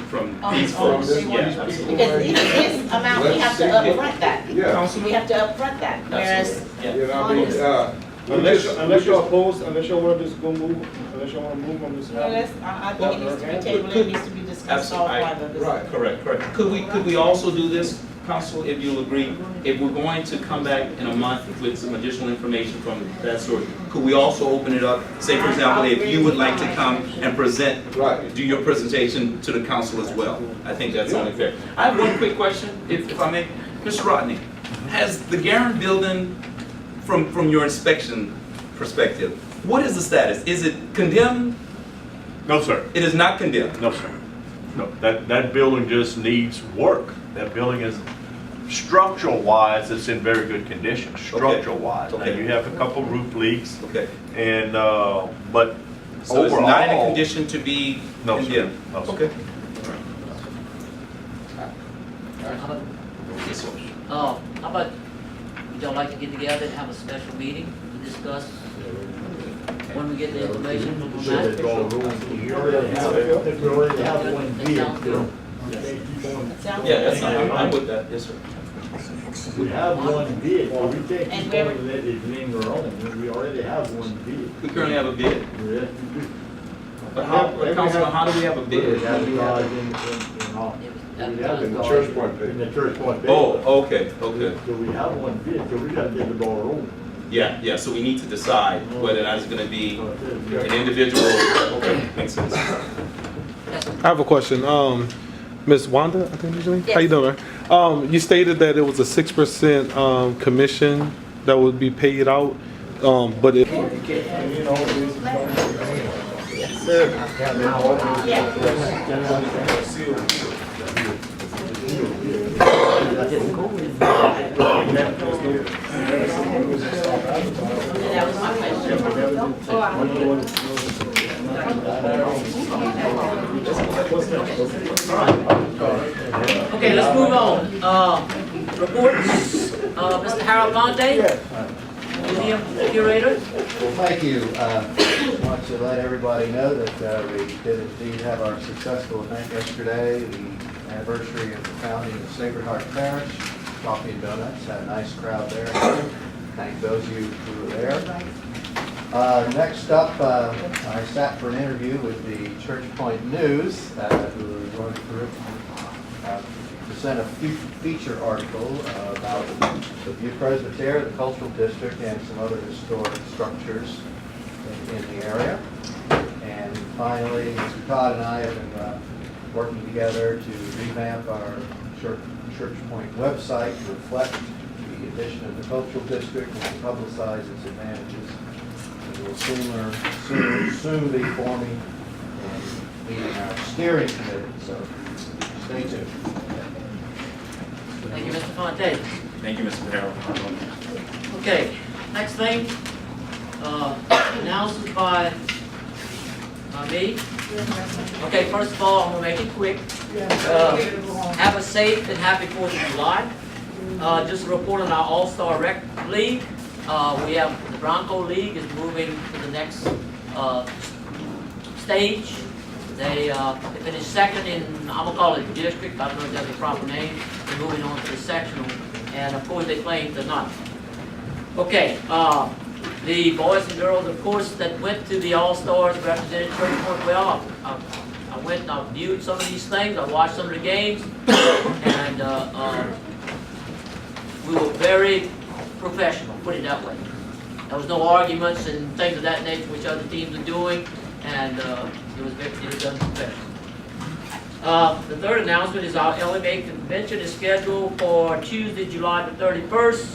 From Oh, these oh, folks, they want yeah, these absolutely. Because this amount, we have to upfront that. Yeah. We have to upfront that, whereas Yeah. You know, I mean, Unless y'all oppose, unless y'all wanna just go move, unless y'all wanna move on this. I think it needs to be tabled, it needs to be discussed all Absolutely. part of this. Right. Correct. Could we also do this, Council, if you'll agree? If we're going to come back in a month with some additional information from that source, could we also open it up? Say, for example, if you would like to come and present, Right. do your presentation to the council as well. I think that's only fair. I have one quick question, if I may. Mr. Rodney, has the Garand building, from your inspection perspective, what is the status? Is it condemned? No, sir. It is not condemned? No, sir. No, that building just needs work. That building is, structural wise, it's in very good condition, structural wise. Now, Okay. you have a couple roof leaks, Okay. and, but So it's not in a overall, condition to be No, sir. condemned? No, sir. Okay. How about, would y'all like to get together and have a special meeting to discuss when we get the information from the master? We already have, I think we already have one That bid, sounds so. good. Yeah, that's not, I'm with that, yes, sir. We have one bid, so we can't And keep where- on let it linger on. We already have one bid. We currently have a bid, Yes, we do. but Councilman, how do we have a bid? We advertise in all. We have In the church point in paper. the church point paper. Oh, okay, okay. So we have one bid, so we gotta get the ball rolling. Yeah, so we need to decide whether that's gonna be an individual, okay, makes sense. I have a question. Ms. Wanda, I think usually. How you doing? You stated that it was a 6% commission that would be paid out, but it. That was my Okay, let's move on. Reports, Mr. Harold Fonte, museum curator. Well, thank you. Just want to let everybody know that we did indeed have our successful event yesterday, the anniversary of the founding of Sacred Heart Parish. Coffee and donuts, had a nice crowd there. Thank those of you who were there. Next up, I sat for an interview with the Church Point News, who are going to present a feature article about the Butte Presbytery, the Cultural District, and some other historic structures in the area. And finally, Mr. Todd and I have been working together to revamp our Church Point website to reflect the addition of the Cultural District and to publicize its advantages. We will soon be forming and meeting our steering committee, so stay tuned. Thank you, Mr. Fonte. Thank you, Mr. Harold. Okay, next thing, announcements by me. Okay, first of all, I'm gonna make it quick. Have a safe and happy 4th of July. Just a report on our All-Star Rec League. We have, the Bronco League is moving to the next stage. They finished second in, I'm gonna call it district, I don't know if that's a proper name. They're moving on to the sectional, and of course they played tonight. Okay, the boys and girls, of course, that went to the All-Stars represented Church Point well. I went and I viewed some of these things, I watched some of the games, and we were very professional, put it that way. There was no arguments and things of that nature which other teams are doing, and it was done professionally. The third announcement is our LMA convention is scheduled for Tuesday, July the 31st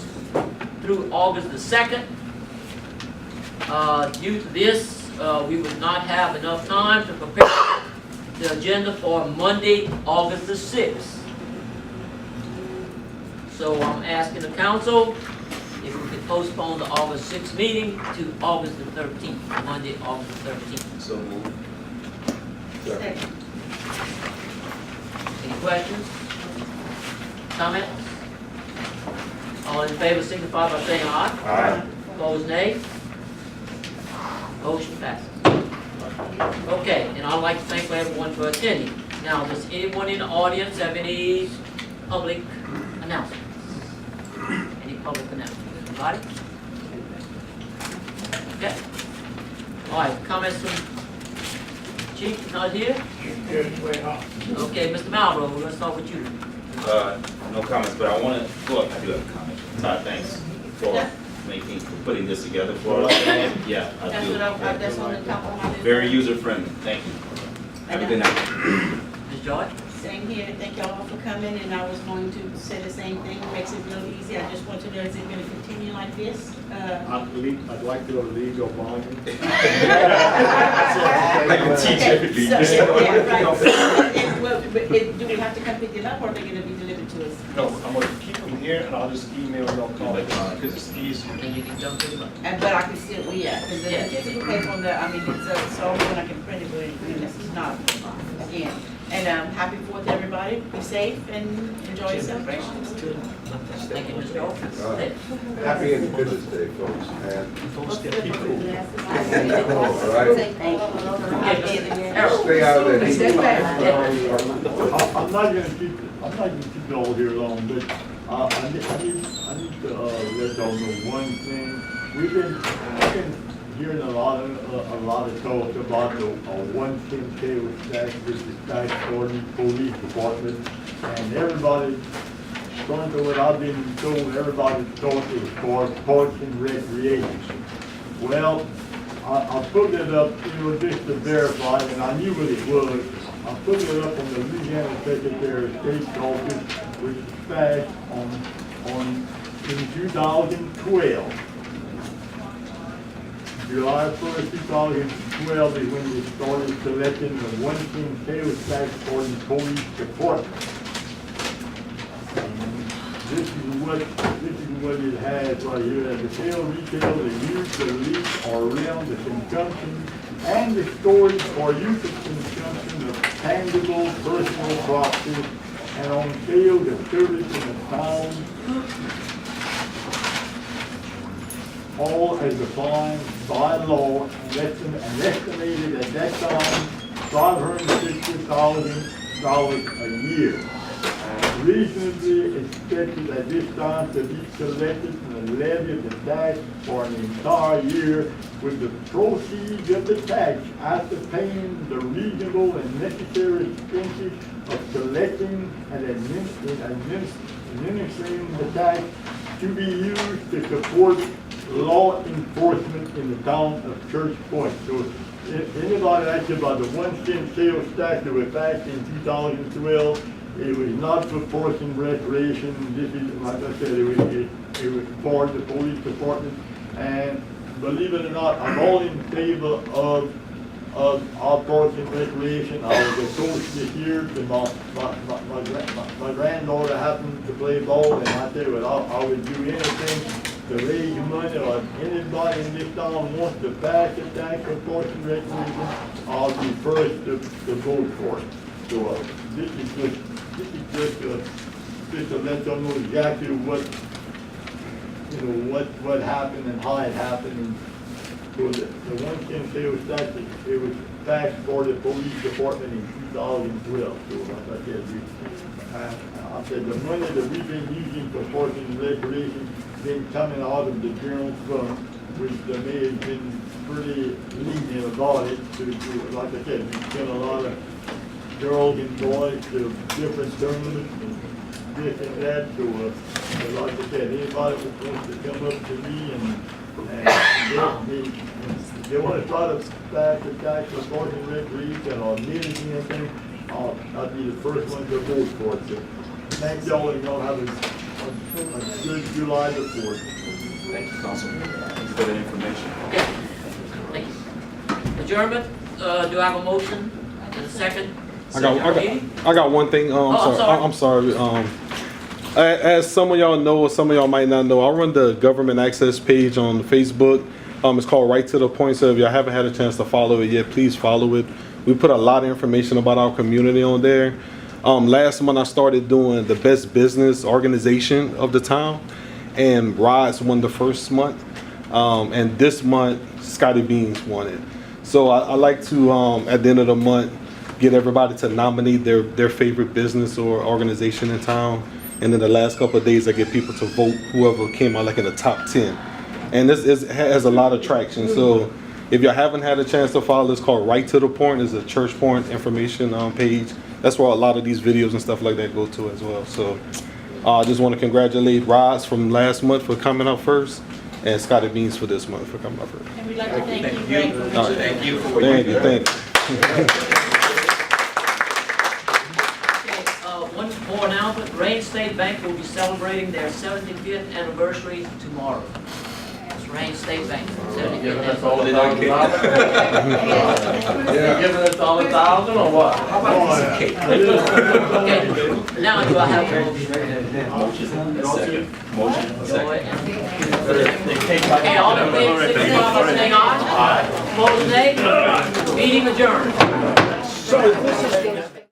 through August the 2nd. Due to this, we would not have enough time to prepare the agenda for Monday, August the 6th. So I'm asking the council if we could postpone the August 6th meeting to August the 13th, Monday, August the 13th. So moved. Second. Any questions? Comments? All in favor signify by saying aye. Aye. Opposed, nay. Motion passes. Okay, and I'd like to thank everyone for attending. Now, does anyone in the audience have any public announcements? Any public announcements? Anybody? Okay. All right, comments from Chief, not here? Okay, Mr. Malbrough, we're gonna start with you. No comments, but I wanna, well, I do have a comment. Todd, thanks for putting this together for us. And yeah, I That's do. what that's on the top of my list. Very user friendly, thank you. Have a good night. Ms. George? Same here, thank y'all all for coming, and I was going to say the same thing, makes it real easy, I just want to know, is it gonna continue like this? I'd like to leave your volume. I can teach everything. Do we have to come pick it up, or are they gonna be delivered to us? No, I'm gonna keep them here, and I'll just email y'all because it's easier. And you can jump in, but But I can still, well, yeah, because the physical paper on the, I mean, it's, so when I can print it, but it's not, again. And, happy 4th, everybody, be safe and enjoy your celebrations. thank you, Ms. George. Happy Independence Day, folks, and all right? Stay out of the heat. I'm not gonna keep you all here long, but, I need to, let y'all know one thing. We've been hearing a lot of talk about the, 110 sales tax, which is tax for the police department, and everybody, according to what I've been told, everybody's thought it was for parks and recreation. Well, I put it up, just to verify, and I knew what it was. I put it up on the Louisiana Secretary of State's office, which was passed in 2012. July 1st, 2012 is when we started collecting the 110 sales tax for the police department. This is what it has right here. The sale, retail, the use, the lease, or around the consumption, and the storage or use of consumption of tangible personal property, and on sale the service in the town, all as defined by law, and estimated at that time $560,000 a year. Reasonably expected at this time to be collected from the levy of the tax for an entire year, with the proceeds of the tax after paying the reasonable and necessary expenses of collecting and administering the tax to be used to support law enforcement in the town of Church Point. So if anybody asks about the 110 sales tax that was passed in 2012, it was not for parks and recreation. This is, like I said, it was for the police department. And believe it or not, I'm all in favor of our parks and recreation. I was a coach this year, and my granddaughter happened to play ball, and I tell you what, I would do anything to raise money, or anybody in this town wants to pass a tax for parks and recreation, I'll be first to vote for it. So this is just to let them know exactly what happened and how it happened. So the 110 sales tax, it was passed for the police department in 2012. So like I said, the money that we've been using for parks and recreation been coming out of the general fund, which the mayor's been pretty lenient about it. So, like I said, we spent a lot of girls and boys to different tournaments and this and that. So, like I said, anybody who wants to come up to me and they want to try to pass the tax for parks and recreation or anything, I'll be the first one to vote for it. So thank y'all, and y'all have a good July the 4th. Thank you, Councilman. Thank you for the information. Okay. Thank you. Adjournment, do I have a motion? And a second? I got one thing. I'm sorry. I'm sorry. As some of y'all know, or some of y'all might not know, I run the government access page on Facebook. It's called Right to the Point. So if y'all haven't had a chance to follow it yet, please follow it. We put a lot of information about our community on there. Last month I started doing the best business organization of the town, and RIDES won the first month. And this month, Scotty Beans won it. So I like to, at the end of the month, get everybody to nominate their favorite business or organization in town. And then the last couple of days, I get people to vote whoever came out like in the top 10. And this has a lot of traction. So if y'all haven't had a chance to follow, it's called Right to the Point. It's a Church Point information page. That's where a lot of these videos and stuff like that go to as well. So I just want to congratulate RIDES from last month for coming up first, and Scotty Beans for this month for coming up first. And we'd like to thank you, Greg, for what All you right. Thank you for what Thank you you, did. thank you. Okay, one more announcement. Rain State Bank will be celebrating their 75th anniversary tomorrow. It's Rain State Bank, 75th Giving us anniversary. all $1,000? Giving us all $1,000 or what? How about a piece of cake? Okay, now do I have a motion? Second. Motion, Go second. ahead. They take my. Okay, all in favor, signify by saying aye. Opposed, nay. Meeting adjourned.